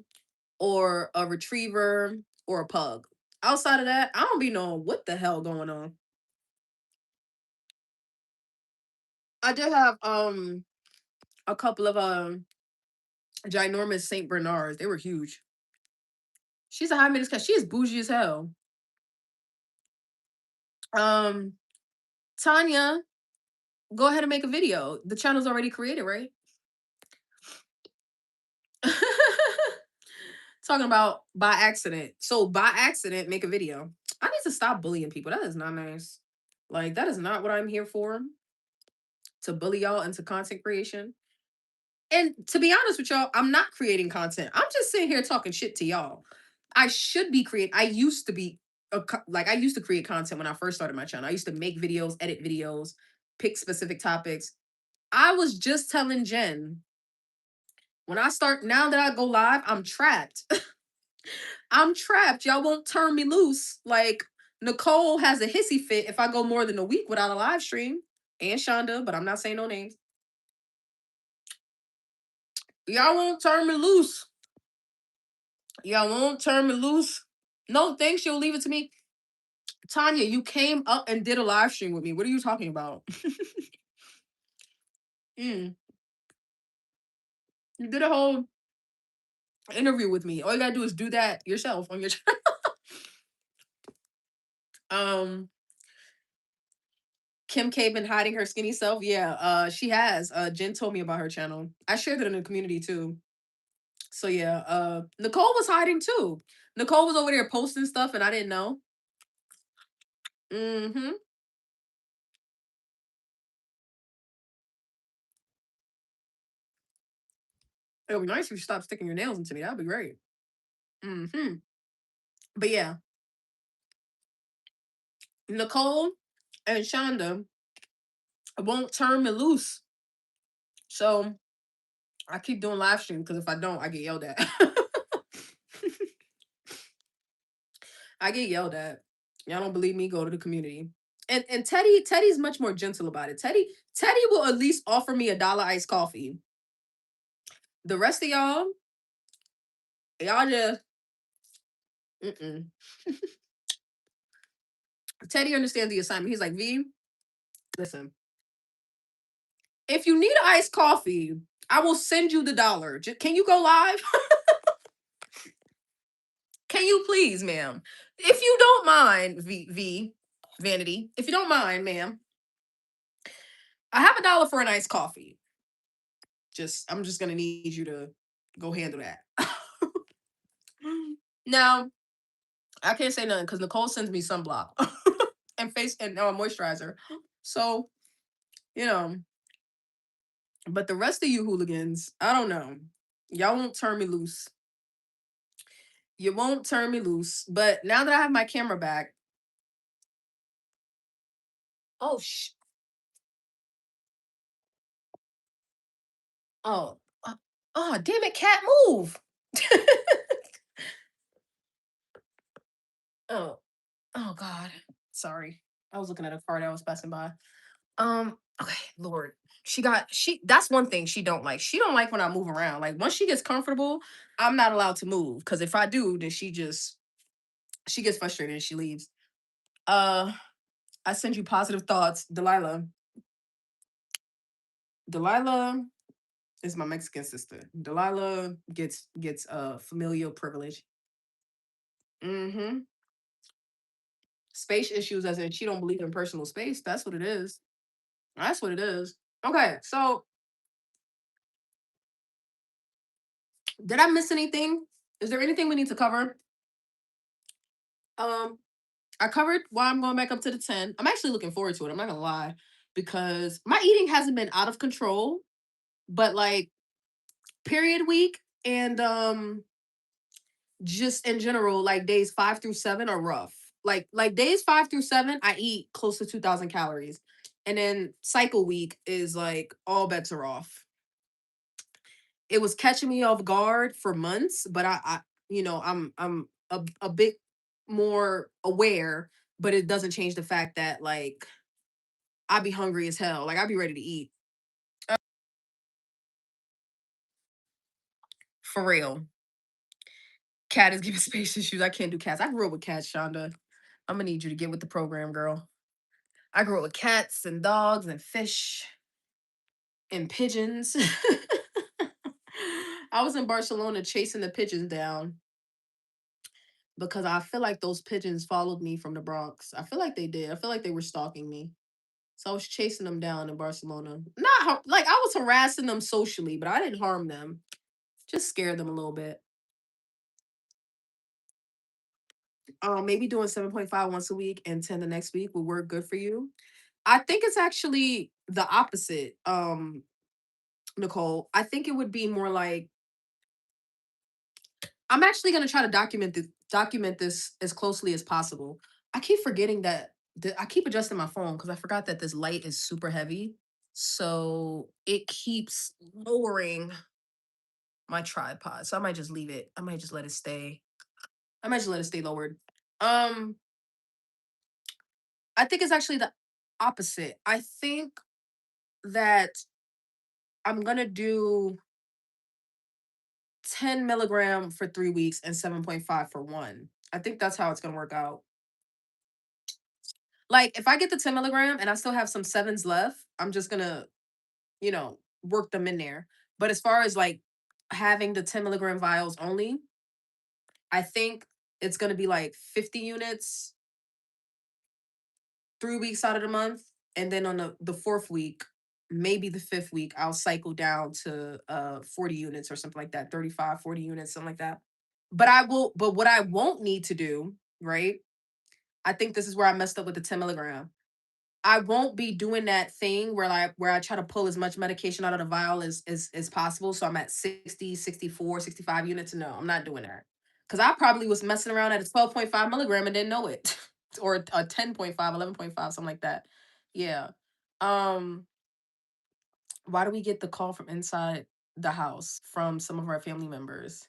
or a retriever or a pug. Outside of that, I don't be knowing what the hell going on. I did have a couple of ginormous Saint Bernards. They were huge. She's a high maintenance cat. She is bougie as hell. Um, Tanya, go ahead and make a video. The channel's already created, right? Talking about by accident. So by accident, make a video. I need to stop bullying people. That is not nice. Like that is not what I'm here for. To bully y'all into content creation. And to be honest with y'all, I'm not creating content. I'm just sitting here talking shit to y'all. I should be creating. I used to be like I used to create content when I first started my channel. I used to make videos, edit videos, pick specific topics. I was just telling Jen when I start now that I go live, I'm trapped. I'm trapped. Y'all won't turn me loose. Like Nicole has a hissy fit if I go more than a week without a live stream. And Shonda, but I'm not saying no names. Y'all won't turn me loose. Y'all won't turn me loose. No, thanks. You'll leave it to me. Tanya, you came up and did a live stream with me. What are you talking about? Mm. You did a whole interview with me. All you gotta do is do that yourself on your channel. um Kim K been hiding her skinny self. Yeah, she has. Jen told me about her channel. I shared it in the community too. So yeah, Nicole was hiding too. Nicole was over there posting stuff and I didn't know. Mm-hmm. It would be nice if you stopped sticking your nails into me. That'd be great. Mm-hmm. But yeah, Nicole and Shonda won't turn me loose. So I keep doing live stream because if I don't, I get yelled at. I get yelled at. Y'all don't believe me? Go to the community. And Teddy's much more gentle about it. Teddy will at least offer me $1 iced coffee. The rest of y'all just mm-mm. Teddy understands the assignment. He's like, V, listen, If you need iced coffee, I will send you the dollar. Can you go live? Can you please, ma'am? If you don't mind, Vanity, if you don't mind, ma'am, I have a dollar for an iced coffee. I'm just gonna need you to go handle that. Now, I can't say nothing because Nicole sends me sunblock and face and moisturizer. So, you know, but the rest of you hooligans, I don't know. Y'all won't turn me loose. You won't turn me loose. But now that I have my camera back, oh oh oh damn it, cat move. Oh, oh God. Sorry. I was looking at a car that was passing by. Okay, Lord. She that's one thing she don't like. She don't like when I move around. Like once she gets comfortable, I'm not allowed to move. Cause if I do, then she gets frustrated and she leaves. Uh I send you positive thoughts, Delilah. Delilah is my Mexican sister. Delilah gets familial privilege. Mm-hmm. Space issues as in she don't believe in personal space. That's what it is. That's what it is. Okay, so did I miss anything? Is there anything we need to cover? Um, I covered why I'm going back up to the 10. I'm actually looking forward to it. I'm not gonna lie, because my eating hasn't been out of control, but like period week and just in general, like days 5 through 7 are rough. Like days 5 through 7, I eat close to 2,000 calories. And then cycle week is like all bets are off. It was catching me off guard for months, but I'm a bit more aware, but it doesn't change the fact that like I'd be hungry as hell. Like I'd be ready to eat. For real. Cat is giving space issues. I can't do cats. I grew up with cats, Shonda. I'm gonna need you to get with the program, girl. I grew up with cats and dogs and fish and pigeons. I was in Barcelona chasing the pigeons down because I feel like those pigeons followed me from the Bronx. I feel like they did. I feel like they were stalking me. So I was chasing them down in Barcelona. Like I was harassing them socially, but I didn't harm them. Just scared them a little bit. Maybe doing 7.5 once a week and 10 the next week would work good for you. I think it's actually the opposite, Nicole. I think it would be more like I'm actually gonna try to document this as closely as possible. I keep forgetting that I keep adjusting my phone because I forgot that this light is super heavy. So it keeps lowering my tripod. So I might just leave it. I might just let it stay. I might just let it stay lowered. Um, I think it's actually the opposite. I think that I'm gonna do 10 milligram for 3 weeks and 7.5 for one. I think that's how it's gonna work out. Like if I get the 10 milligram and I still have some sevens left, I'm just gonna, work them in there. But as far as like having the 10 milligram vials only, I think it's gonna be like 50 units 3 weeks out of the month. And then on the fourth week, maybe the fifth week, I'll cycle down to 40 units or something like that, 35, 40 units, something like that. But what I won't need to do, right? I think this is where I messed up with the 10 milligram. I won't be doing that thing where I try to pull as much medication out of the vial as possible. So I'm at 60, 64, 65 units. No, I'm not doing that. Because I probably was messing around at a 12.5 milligram and didn't know it. Or a 10.5, 11.5, something like that. Yeah. Um, why do we get the call from inside the house from some of our family members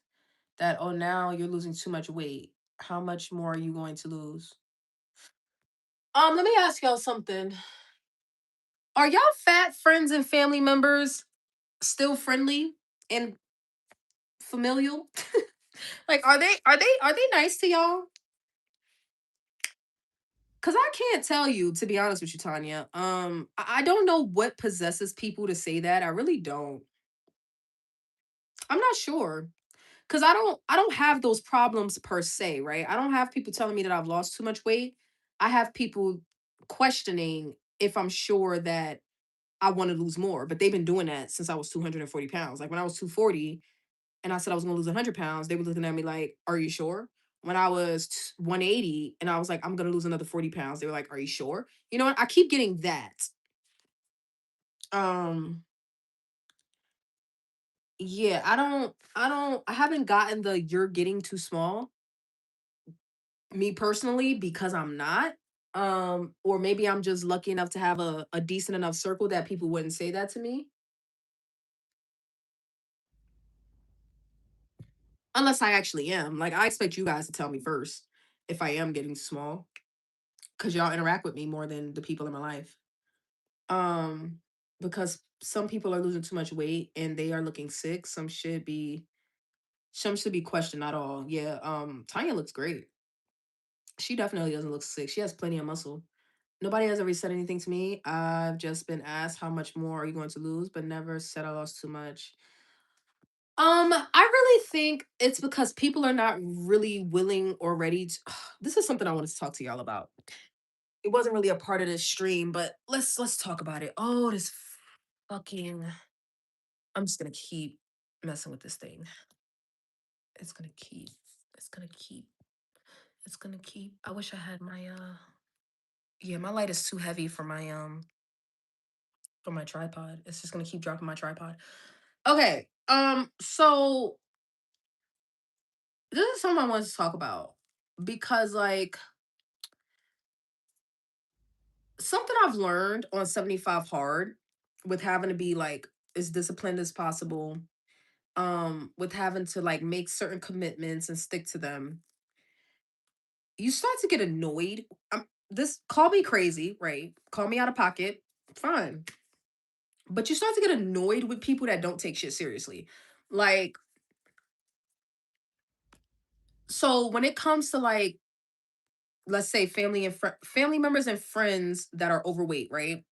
that, oh, now you're losing too much weight? How much more are you going to lose? Let me ask y'all something. Are y'all fat friends and family members still friendly and familial? Like, are they nice to y'all? Cause I can't tell you, to be honest with you, Tanya. I don't know what possesses people to say that. I really don't. I'm not sure. Cause I don't have those problems per se, right? I don't have people telling me that I've lost too much weight. I have people questioning if I'm sure that I want to lose more, but they've been doing that since I was 240 pounds. Like when I was 240 and I said I was going to lose 100 pounds, they were looking at me like, "Are you sure?" When I was 180 and I was like, "I'm going to lose another 40 pounds," they were like, "Are you sure?" You know what? I keep getting that. Um, yeah, I haven't gotten the "you're getting too small," me personally, because I'm not. Or maybe I'm just lucky enough to have a decent enough circle that people wouldn't say that to me. Unless I actually am. Like I expect you guys to tell me first if I am getting small. Cause y'all interact with me more than the people in my life. Um, because some people are losing too much weight and they are looking sick. Some should be questioned at all. Yeah. Tanya looks great. She definitely doesn't look sick. She has plenty of muscle. Nobody has ever said anything to me. I've just been asked how much more are you going to lose, but never said I lost too much. I really think it's because people are not really willing or ready to. This is something I wanted to talk to y'all about. It wasn't really a part of this stream, but let's talk about it. Oh, this fucking I'm just gonna keep messing with this thing. It's gonna keep. It's gonna keep. It's gonna keep. I wish I had my yeah, my light is too heavy for my tripod. It's just gonna keep dropping my tripod. Okay. So this is something I wanted to talk about because like something I've learned on 75 hard with having to be like as disciplined as possible, with having to like make certain commitments and stick to them, you start to get annoyed. This call me crazy, right? Call me out of pocket, fine. But you start to get annoyed with people that don't take shit seriously. Like, so when it comes to like, let's say family members and friends that are overweight, right?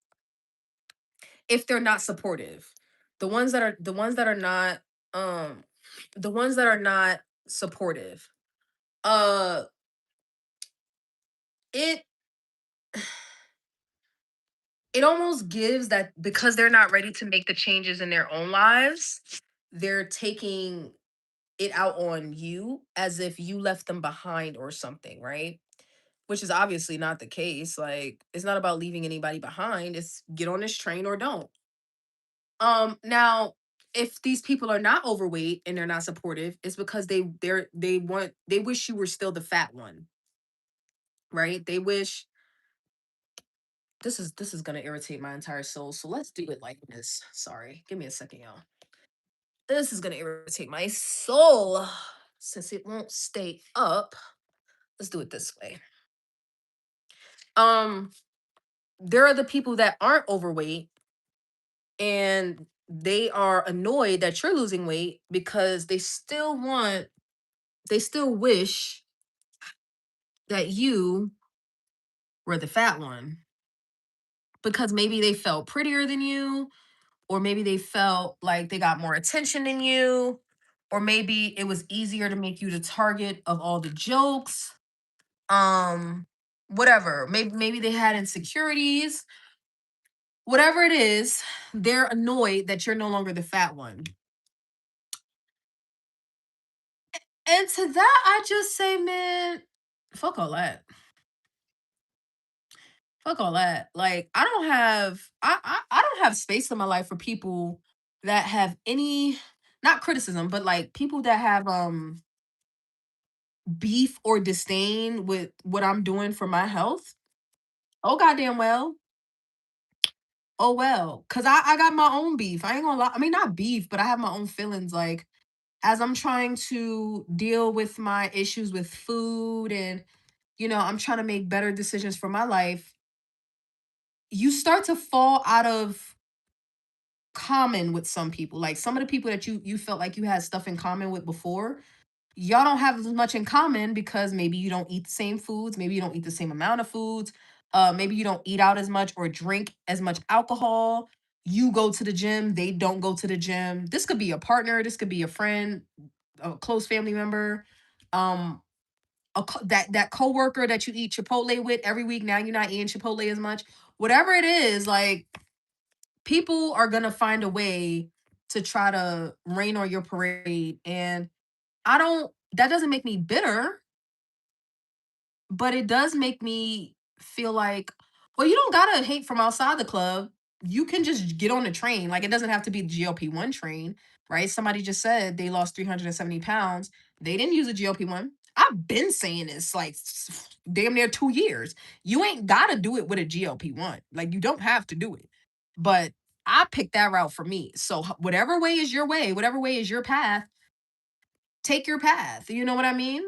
If they're not supportive, the ones that are not, um, the ones that are not supportive, uh, it it almost gives that because they're not ready to make the changes in their own lives, they're taking it out on you as if you left them behind or something, right? Which is obviously not the case. Like, it's not about leaving anybody behind. It's get on this train or don't. Now, if these people are not overweight and they're not supportive, it's because they wish you were still the fat one, right? They wish this is gonna irritate my entire soul. So let's do it like this. Sorry. Give me a second, y'all. This is gonna irritate my soul since it won't stay up. Let's do it this way. Um, there are the people that aren't overweight and they are annoyed that you're losing weight because they still wish that you were the fat one because maybe they felt prettier than you, or maybe they felt like they got more attention than you, or maybe it was easier to make you the target of all the jokes. Um, whatever. Maybe they had insecurities. Whatever it is, they're annoyed that you're no longer the fat one. And to that, I just say, man, fuck all that. Fuck all that. Like, I don't have space in my life for people that have any not criticism, but like people that have beef or disdain with what I'm doing for my health. Oh goddamn well. Oh well. Cause I got my own beef. I ain't gonna lie. I mean not beef, but I have my own feelings. Like as I'm trying to deal with my issues with food and I'm trying to make better decisions for my life, you start to fall out of common with some people. Like some of the people that you felt like you had stuff in common with before, y'all don't have as much in common because maybe you don't eat the same foods, maybe you don't eat the same amount of foods, maybe you don't eat out as much or drink as much alcohol. You go to the gym, they don't go to the gym. This could be a partner, this could be a friend, a close family member, um, that coworker that you eat Chipotle with every week. Now you're not eating Chipotle as much. Whatever it is, like people are gonna find a way to try to rain on your parade, and I don't. That doesn't make me bitter, but it does make me feel like, well, you don't gotta hate from outside the club. You can just get on the train. Like it doesn't have to be the GLP-1 train, right? Somebody just said they lost 370 pounds. They didn't use a GLP-1. I've been saying this like damn near 2 years. You ain't gotta do it with a GLP-1. Like you don't have to do it. But I picked that route for me. So whatever way is your way, whatever way is your path, take your path. You know what I mean?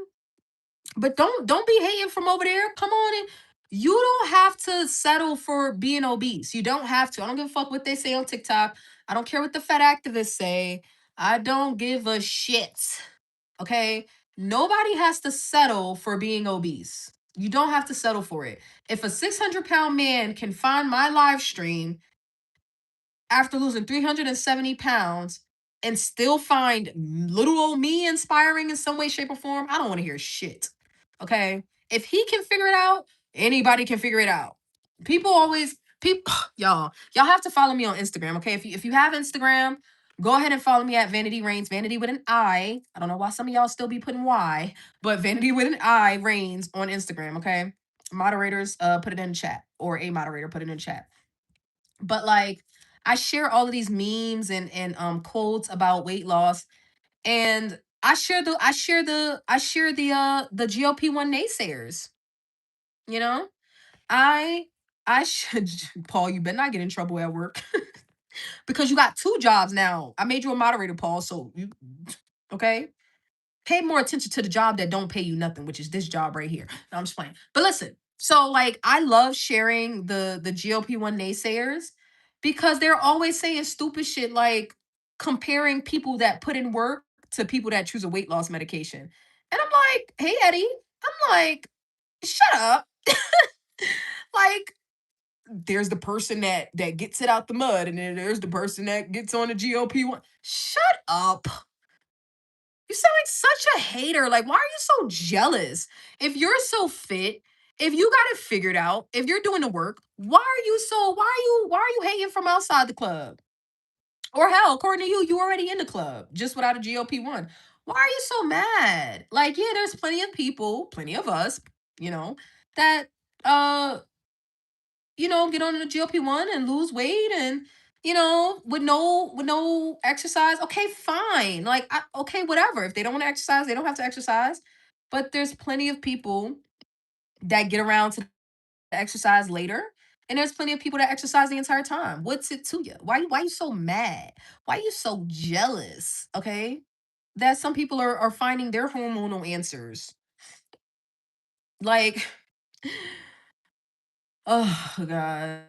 But don't be hating from over there. Come on in. You don't have to settle for being obese. You don't have to. I don't give a fuck what they say on TikTok. I don't care what the fat activists say. I don't give a shit. Okay? Nobody has to settle for being obese. You don't have to settle for it. If a 600-pound man can find my live stream after losing 370 pounds and still find little old me inspiring in some way, shape, or form, I don't want to hear shit. Okay. If he can figure it out, anybody can figure it out. People always, people, y'all have to follow me on Instagram. Okay. If you have Instagram, go ahead and follow me at Vanity Reigns, Vanity with an I. I don't know why some of y'all still be putting Y, but Vanity with an I Reigns on Instagram. Okay. Moderators, put it in chat, or a moderator put it in chat. But like I share all of these memes and quotes about weight loss, and I share the GLP-1 naysayers, you know? I I should Paul, you better not get in trouble at work because you got two jobs now. I made you a moderator, Paul, so you okay? Pay more attention to the job that don't pay you nothing, which is this job right here. No, I'm just playing. But listen, so like I love sharing the GLP-1 naysayers because they're always saying stupid shit like comparing people that put in work to people that choose a weight loss medication. And I'm like, hey Eddie, I'm like, shut up. Like there's the person that gets it out the mud, and then there's the person that gets on the GLP-1. Shut up. You sound like such a hater. Like, why are you so jealous? If you're so fit, if you got it figured out, if you're doing the work, why are you hating from outside the club? Or hell, according to you, you already in the club, just without a GLP-1. Why are you so mad? Like, yeah, there's plenty of people, plenty of us, you know, that uh get on the GLP-1 and lose weight, and with no exercise. Okay, fine. Like okay, whatever. If they don't want to exercise, they don't have to exercise. But there's plenty of people that get around to the exercise later, and there's plenty of people that exercise the entire time. What's it to you? Why you so mad? Why you so jealous? Okay? That some people are finding their hormonal answers. Like oh god.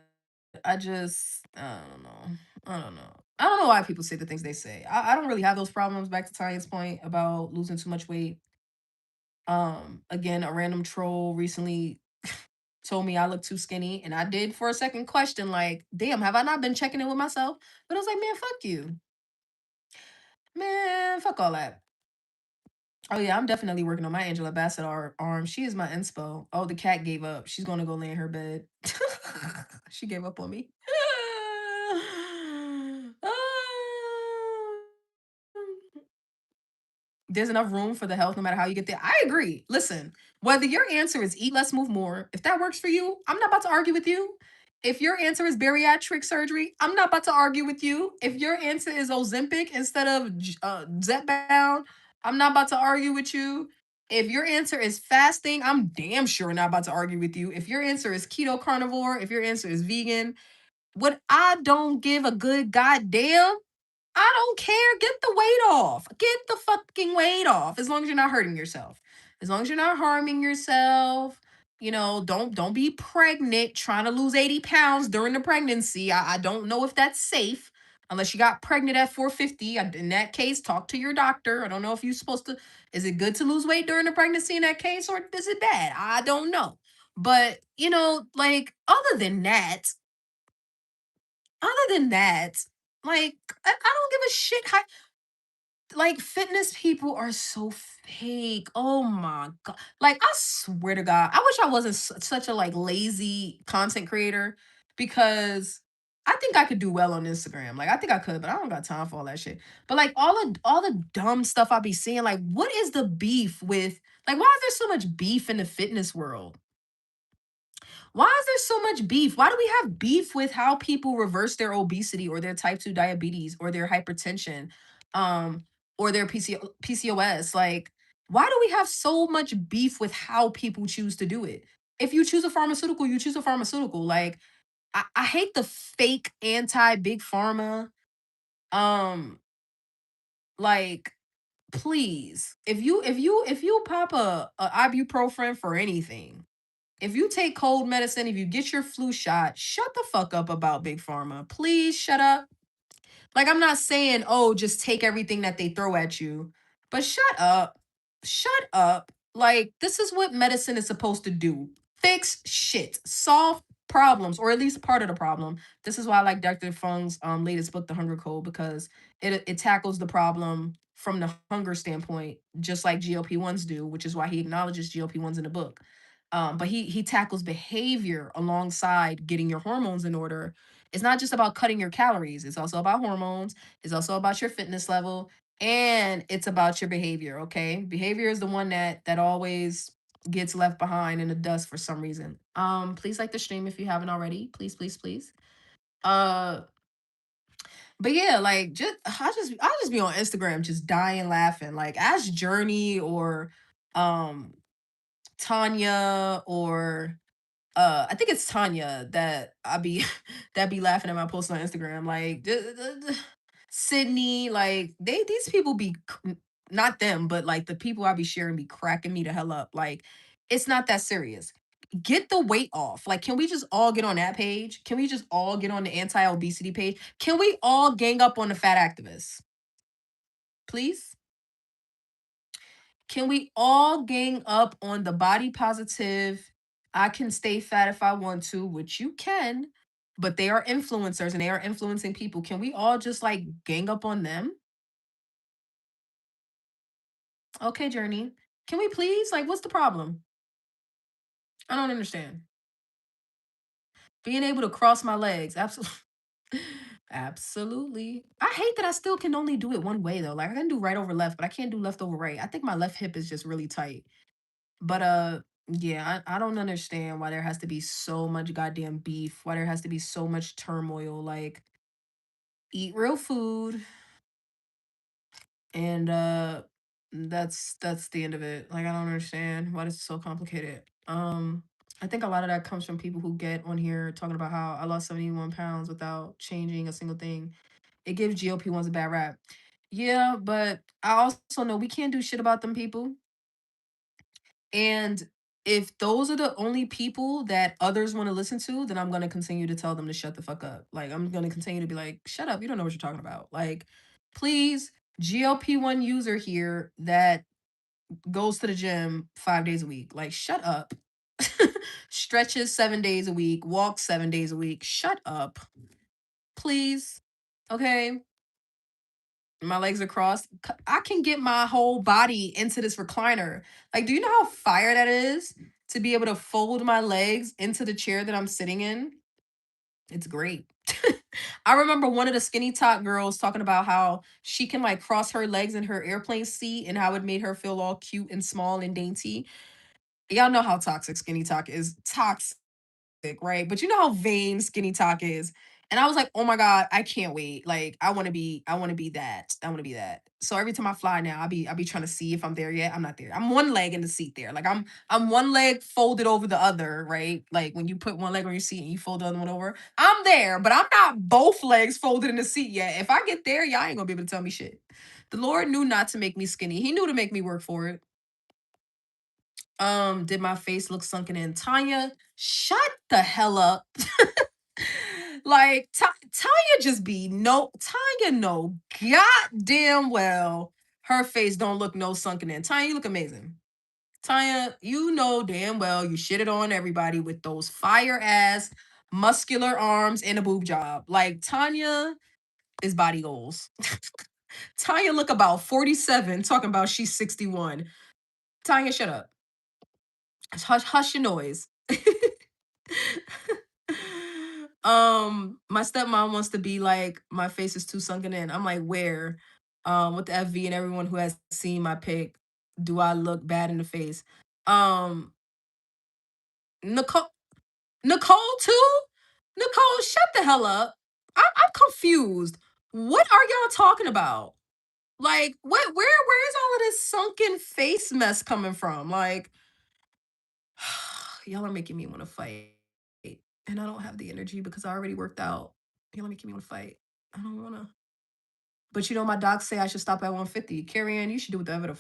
I don't know. I don't know. I don't know why people say the things they say. I don't really have those problems. Back to Tanya's point about losing too much weight. Again, a random troll recently told me I look too skinny, and I did for a second question, like, damn, have I not been checking in with myself? But I was like, man, fuck you. Man, fuck all that. Oh yeah, I'm definitely working on my Angela Bassett arm. She is my inspo. Oh, the cat gave up. She's gonna go lay in her bed. She gave up on me. There's enough room for the health no matter how you get there. I agree. Listen, whether your answer is eat less, move more, if that works for you, I'm not about to argue with you. If your answer is bariatric surgery, I'm not about to argue with you. If your answer is Ozempic instead of Zepbound, I'm not about to argue with you. If your answer is fasting, I'm damn sure not about to argue with you. If your answer is keto carnivore, if your answer is vegan, what I don't give a good goddamn. I don't care. Get the weight off. Get the fucking weight off. As long as you're not hurting yourself. As long as you're not harming yourself. Don't be pregnant trying to lose 80 pounds during the pregnancy. I don't know if that's safe. Unless you got pregnant at 450. In that case, talk to your doctor. I don't know if you're supposed to, is it good to lose weight during the pregnancy in that case, or is it bad? I don't know. But, like, other than that, like, I don't give a shit how, like, fitness people are so fake. Oh my god. Like, I swear to God, I wish I wasn't such a, like, lazy content creator, because I think I could do well on Instagram. Like, I think I could, but I don't got time for all that shit. But like, all the dumb stuff I be seeing, like, what is the beef with, like, why is there so much beef in the fitness world? Why is there so much beef? Why do we have beef with how people reverse their obesity, or their type 2 diabetes, or their hypertension, um, or their PCOS? Like, why do we have so much beef with how people choose to do it? If you choose a pharmaceutical, you choose a pharmaceutical. Like, I hate the fake anti big pharma. Um, like, please, if you pop a ibuprofen for anything, if you take cold medicine, if you get your flu shot, shut the fuck up about big pharma. Please shut up. Like, I'm not saying, oh, just take everything that they throw at you, but shut up. Shut up. Like, this is what medicine is supposed to do: fix shit, solve problems, or at least part of the problem. This is why I like Dr. Fung's latest book, The Hunger Code, because it tackles the problem from the hunger standpoint, just like GLP-1s do, which is why he acknowledges GLP-1s in the book. But he tackles behavior alongside getting your hormones in order. It's not just about cutting your calories. It's also about hormones. It's also about your fitness level, and it's about your behavior, okay? Behavior is the one that always gets left behind in the dust for some reason. Please like the stream if you haven't already. Please, please, please. Uh but yeah, like, I just be on Instagram just dying laughing. Like, ask Journey, or um Tanya, or I think it's Tanya that I be that be laughing at my posts on Instagram. Like, Sydney, like, these people be not them, but like the people I be sharing be cracking me the hell up. Like, it's not that serious. Get the weight off. Like, can we just all get on that page? Can we just all get on the anti-obesity page? Can we all gang up on the fat activists? Please? Can we all gang up on the body positive? I can stay fat if I want to, which you can, but they are influencers and they are influencing people. Can we all just, like, gang up on them? Okay, Journey. Can we please? Like, what's the problem? I don't understand. Being able to cross my legs. Absolutely. Absolutely. I hate that I still can only do it one way though. Like, I can do right over left, but I can't do left over right. I think my left hip is just really tight. But yeah, I don't understand why there has to be so much goddamn beef, why there has to be so much turmoil. Like, eat real food, and that's the end of it. Like, I don't understand why this is so complicated. I think a lot of that comes from people who get on here talking about how I lost 71 pounds without changing a single thing. It gives GLP-1s a bad rap. Yeah, but I also know we can't do shit about them people. And if those are the only people that others want to listen to, then I'm going to continue to tell them to shut the fuck up. Like, I'm going to continue to be like, shut up. You don't know what you're talking about. Like, please, GLP-1 user here that goes to the gym 5 days a week. Like, shut up. Stretches 7 days a week, walks 7 days a week. Shut up. Please. Okay. My legs are crossed. I can get my whole body into this recliner. Like, do you know how fire that is to be able to fold my legs into the chair that I'm sitting in? It's great. I remember one of the skinny talk girls talking about how she can, like, cross her legs in her airplane seat and how it made her feel all cute and small and dainty. Y'all know how toxic skinny talk is. Toxic, right? But you know how vain skinny talk is. And I was like, oh my God, I can't wait. Like, I want to be that. I want to be that. So every time I fly now, I'll be trying to see if I'm there yet. I'm not there. I'm one leg in the seat there. Like, I'm one leg folded over the other, right? Like, when you put one leg on your seat and you fold the other one over. I'm there, but I'm not both legs folded in the seat yet. If I get there, y'all ain't gonna be able to tell me shit. The Lord knew not to make me skinny. He knew to make me work for it. Did my face look sunken in? Tanya, shut the hell up. Like, Tanya just be no Tanya know goddamn well her face don't look no sunken in. Tanya, you look amazing. Tanya, you know damn well you shitted on everybody with those fire ass muscular arms and a boob job. Like Tanya is body goals. Tanya look about 47 talking about she's 61. Tanya, shut up. Hush your noise. My stepmom wants to be like, my face is too sunken in. I'm like, where? With the FV and everyone who has seen my pic, do I look bad in the face? Um, Nicole, Nicole too? Nicole, shut the hell up. I'm confused. What are y'all talking about? Like, where is all of this sunken face mess coming from? Like, y'all are making me want to fight. And I don't have the energy because I already worked out. Y'all are making me want to fight. I don't want to. But you know, my docs say I should stop at 150. Carrie Ann, you should do whatever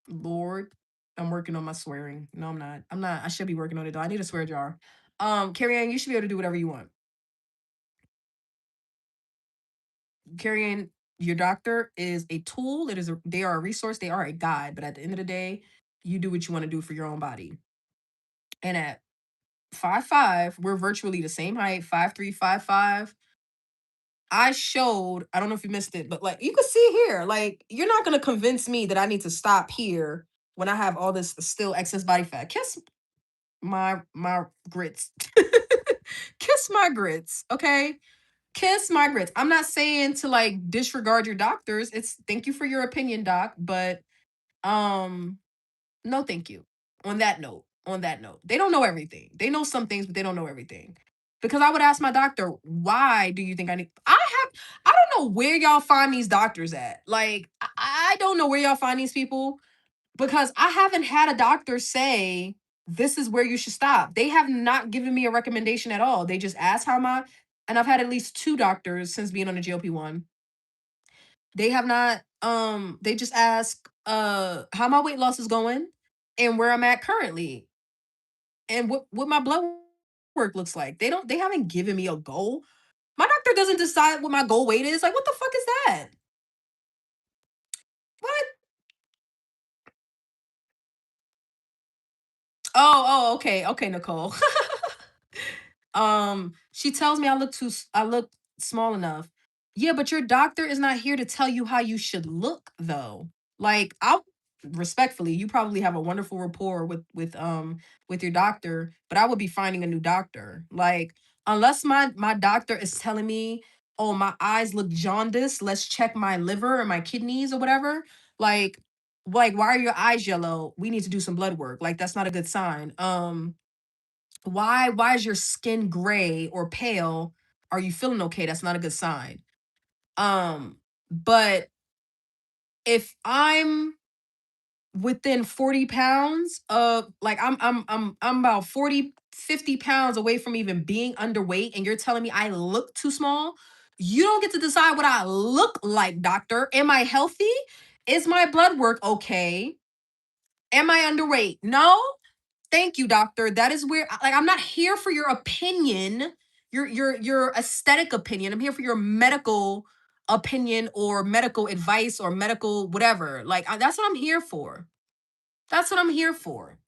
Lord. I'm working on my swearing. No, I'm not. I'm not. I should be working on it though. I need a swear jar. Carrie Ann, you should be able to do whatever you want. Carrie Ann, your doctor is a tool. They are a resource. They are a guide. But at the end of the day, you do what you want to do for your own body. And at 5'5", we're virtually the same height, 5'3", 5'5". I showed, I don't know if you missed it, but like you can see here, like you're not gonna convince me that I need to stop here when I have all this still excess body fat. Kiss my grits. Kiss my grits, okay? Kiss my grits. I'm not saying to like disregard your doctors. It's thank you for your opinion, doc, but um no, thank you. On that note, they don't know everything. They know some things, but they don't know everything. Because I would ask my doctor, why do you think I need? I don't know where y'all find these doctors at. Like, I don't know where y'all find these people because I haven't had a doctor say this is where you should stop. They have not given me a recommendation at all. They just ask how my, and I've had at least two doctors since being on the GLP-1. They have not they just ask how my weight loss is going and where I'm at currently and what my blood work looks like. They haven't given me a goal. My doctor doesn't decide what my goal weight is. Like what the fuck is that? What? Oh, okay. Okay, Nicole. She tells me I look small enough. Yeah, but your doctor is not here to tell you how you should look though. Like I'll respectfully, you probably have a wonderful rapport with your doctor, but I would be finding a new doctor. Like unless my doctor is telling me, "Oh, my eyes look jaundiced, let's check my liver or my kidneys or whatever." Like why are your eyes yellow? We need to do some blood work. Like that's not a good sign. Why is your skin gray or pale? Are you feeling okay? That's not a good sign. But if I'm within 40 pounds of like I'm about 40, 50 pounds away from even being underweight and you're telling me I look too small, you don't get to decide what I look like, doctor. Am I healthy? Is my blood work okay? Am I underweight? No. Thank you, doctor. That is where like I'm not here for your opinion, your aesthetic opinion. I'm here for your medical opinion or medical advice or medical whatever. Like that's what I'm here for. That's what I'm here for.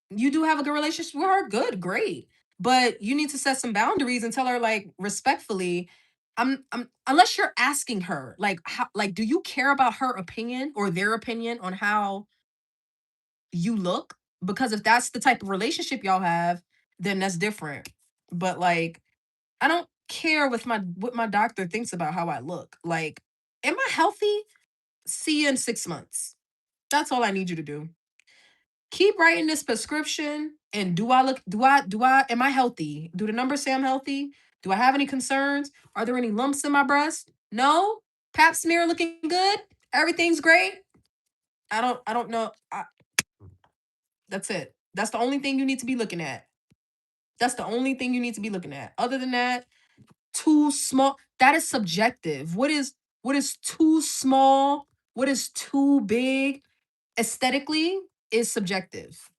You do have a good relationship with her, good, great. But you need to set some boundaries and tell her like respectfully, I'm unless you're asking her like how like do you care about her opinion or their opinion on how you look, because if that's the type of relationship y'all have, then that's different. But like, I don't care what my doctor thinks about how I look. Like, am I healthy? See you in 6 months. That's all I need you to do. Keep writing this prescription. And am I healthy? Do the numbers say I'm healthy? Do I have any concerns? Are there any lumps in my breast? No. Pap smear looking good. Everything's great. I don't know. That's it. That's the only thing you need to be looking at. That's the only thing you need to be looking at. Other than that, too small. That is subjective. What is too small? What is too big? Aesthetically is subjective.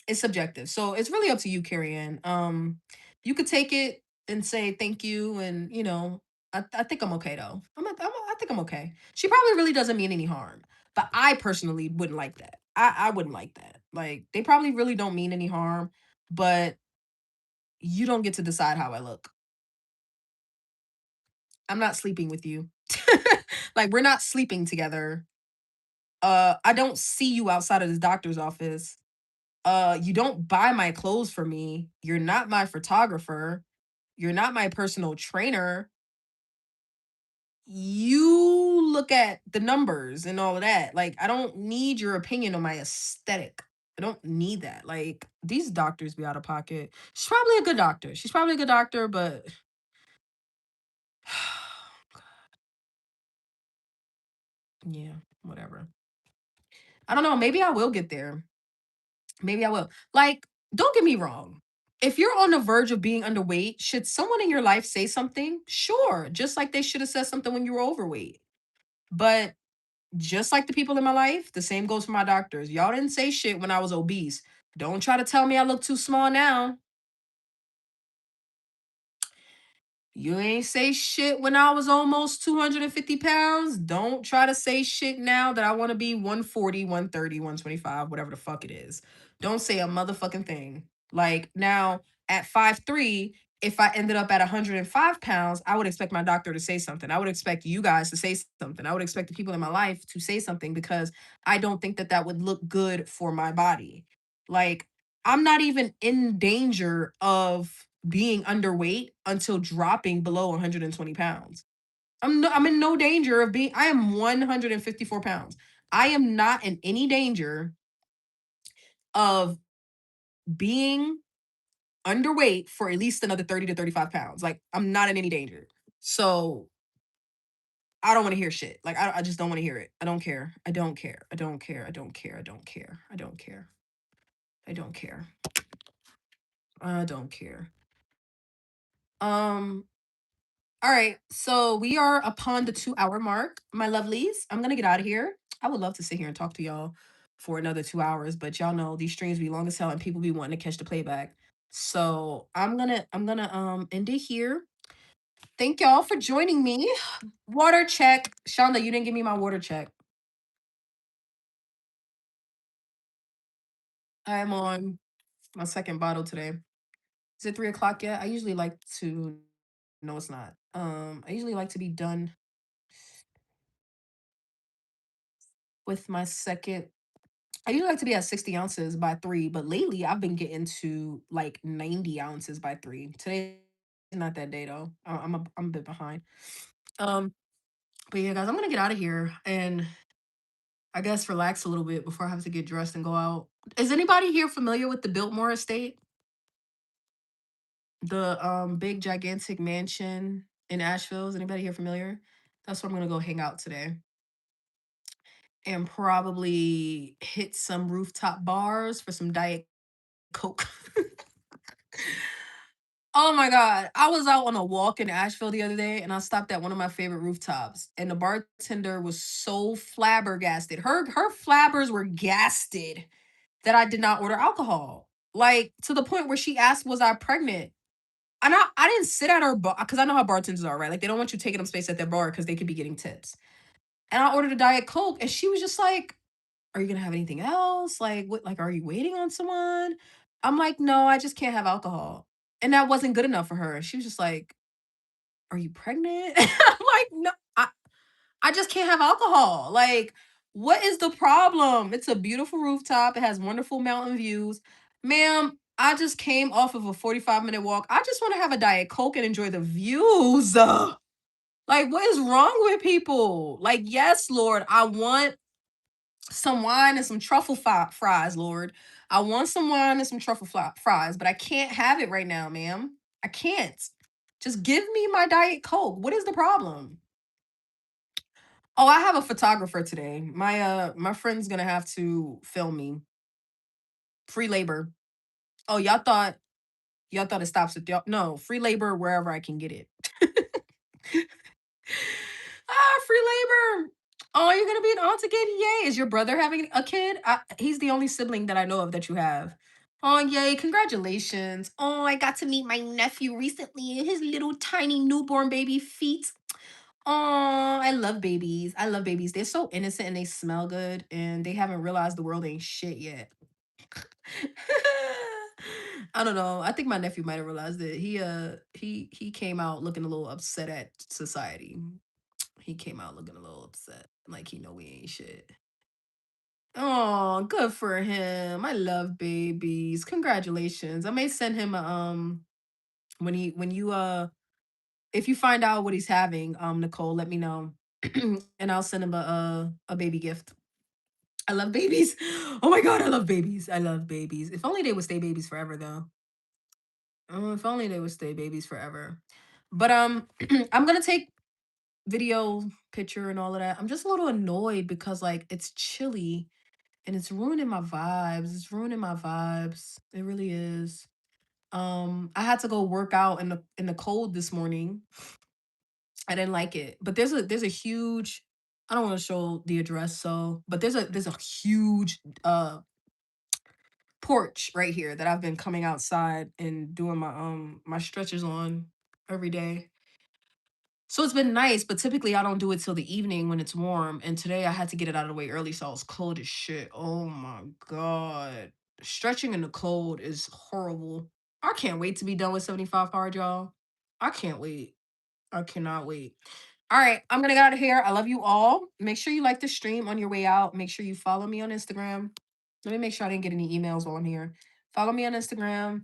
It's subjective. So it's really up to you, Carrie Ann. You could take it and say thank you, and I think I'm okay though. I think I'm okay. She probably really doesn't mean any harm, but I personally wouldn't like that. I wouldn't like that. Like they probably really don't mean any harm, but you don't get to decide how I look. I'm not sleeping with you. Like we're not sleeping together. I don't see you outside of this doctor's office. You don't buy my clothes for me. You're not my photographer. You're not my personal trainer. You look at the numbers and all of that. Like, I don't need your opinion on my aesthetic. I don't need that. Like, these doctors be out of pocket. She's probably a good doctor. She's probably a good doctor, but yeah, whatever. I don't know. Maybe I will get there. Maybe I will. Like, don't get me wrong. If you're on the verge of being underweight, should someone in your life say something? Sure. Just like they should have said something when you were overweight. But just like the people in my life, the same goes for my doctors. Y'all didn't say shit when I was obese. Don't try to tell me I look too small now. You ain't say shit when I was almost 250 pounds. Don't try to say shit now that I want to be 140, 130, 125, whatever the fuck it is. Don't say a motherfucking thing. Like now at 5'3", if I ended up at 105 pounds, I would expect my doctor to say something. I would expect you guys to say something. I would expect the people in my life to say something because I don't think that that would look good for my body. Like I'm not even in danger of being underweight until dropping below 120 pounds. I'm in no danger of being I am 154 pounds. I am not in any danger of being underweight for at least another 30 to 35 pounds. Like I'm not in any danger. So I don't want to hear shit. Like I just don't want to hear it. I don't care. I don't care. I don't care. I don't care. I don't care. I don't care. I don't care. I don't care. Um All right, so we are upon the 2-hour mark, my lovelies. I'm gonna get out of here. I would love to sit here and talk to y'all for another 2 hours, but y'all know these streams be long as hell and people be wanting to catch the playback. So I'm gonna end it here. Thank y'all for joining me. Water check. Shonda, you didn't give me my water check. I am on my second bottle today. Is it 3 o'clock yet? I usually like to no, it's not. I usually like to be done with my second I usually like to be at 60 ounces by 3, but lately I've been getting to like 90 ounces by 3. Today is not that day though. I'm a bit behind. Um, but yeah, guys, I'm gonna get out of here and I guess relax a little bit before I have to get dressed and go out. Is anybody here familiar with the Biltmore estate? The big gigantic mansion in Asheville? Is anybody here familiar? That's where I'm gonna go hang out today and probably hit some rooftop bars for some Diet Coke. Oh my God. I was out on a walk in Asheville the other day and I stopped at one of my favorite rooftops and the bartender was so flabbergasted. Her flabbers were gasted that I did not order alcohol. Like to the point where she asked, was I pregnant? And I didn't sit at her bar because I know how bartenders are, right? Like they don't want you taking up space at their bar because they could be getting tips. And I ordered a Diet Coke and she was just like, are you gonna have anything else? Like, what, like, are you waiting on someone? I'm like, no, I just can't have alcohol. And that wasn't good enough for her. She was just like, are you pregnant? I'm like, no, I just can't have alcohol. Like, what is the problem? It's a beautiful rooftop. It has wonderful mountain views. Ma'am, I just came off of a 45-minute walk. I just want to have a Diet Coke and enjoy the views. Like, what is wrong with people? Like, yes, Lord, I want some wine and some truffle fries, Lord. I want some wine and some truffle fries, but I can't have it right now, ma'am. I can't. Just give me my Diet Coke. What is the problem? Oh, I have a photographer today. My friend's gonna have to film me. Free labor. Oh, y'all thought it stops with y'all. No, free labor wherever I can get it. Free labor. Oh, you're gonna be an aunt again? Yay. Is your brother having a kid? He's the only sibling that I know of that you have. Oh, yay. Congratulations. Oh, I got to meet my nephew recently and his little tiny newborn baby feet. Oh, I love babies. I love babies. They're so innocent and they smell good and they haven't realized the world ain't shit yet. I don't know. I think my nephew might have realized it. He came out looking a little upset at society. He came out looking a little upset. Like he know we ain't shit. Oh, good for him. I love babies. Congratulations. I may send him a when you if you find out what he's having, Nicole, let me know. And I'll send him a baby gift. I love babies. Oh my god, I love babies. I love babies. If only they would stay babies forever though. Oh, if only they would stay babies forever. But I'm gonna take video, picture, and all of that. I'm just a little annoyed because like it's chilly and it's ruining my vibes. It's ruining my vibes. It really is. I had to go work out in the cold this morning. I didn't like it. But there's a huge I don't want to show the address so, but there's a huge porch right here that I've been coming outside and doing my stretches on every day. So it's been nice, but typically I don't do it till the evening when it's warm. And today I had to get it out of the way early, so I was cold as shit. Oh my god. Stretching in the cold is horrible. I can't wait to be done with 75 hard, y'all. I can't wait. I cannot wait. All right, I'm gonna get out of here. I love you all. Make sure you like the stream on your way out. Make sure you follow me on Instagram. Let me make sure I didn't get any emails while I'm here. Follow me on Instagram.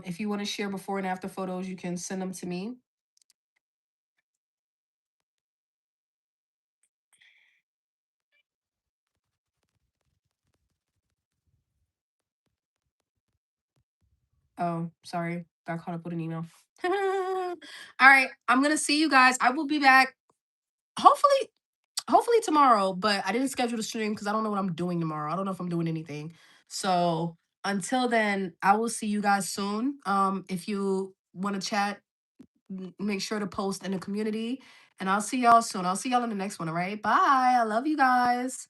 If you want to share before and after photos, you can send them to me. Oh, sorry. Got caught up with an email. All right. I'm gonna see you guys. I will be back hopefully, hopefully tomorrow, but I didn't schedule the stream because I don't know what I'm doing tomorrow. I don't know if I'm doing anything. So until then, I will see you guys soon. If you want to chat, make sure to post in the community. And I'll see y'all soon. I'll see y'all in the next one. All right. Bye. I love you guys.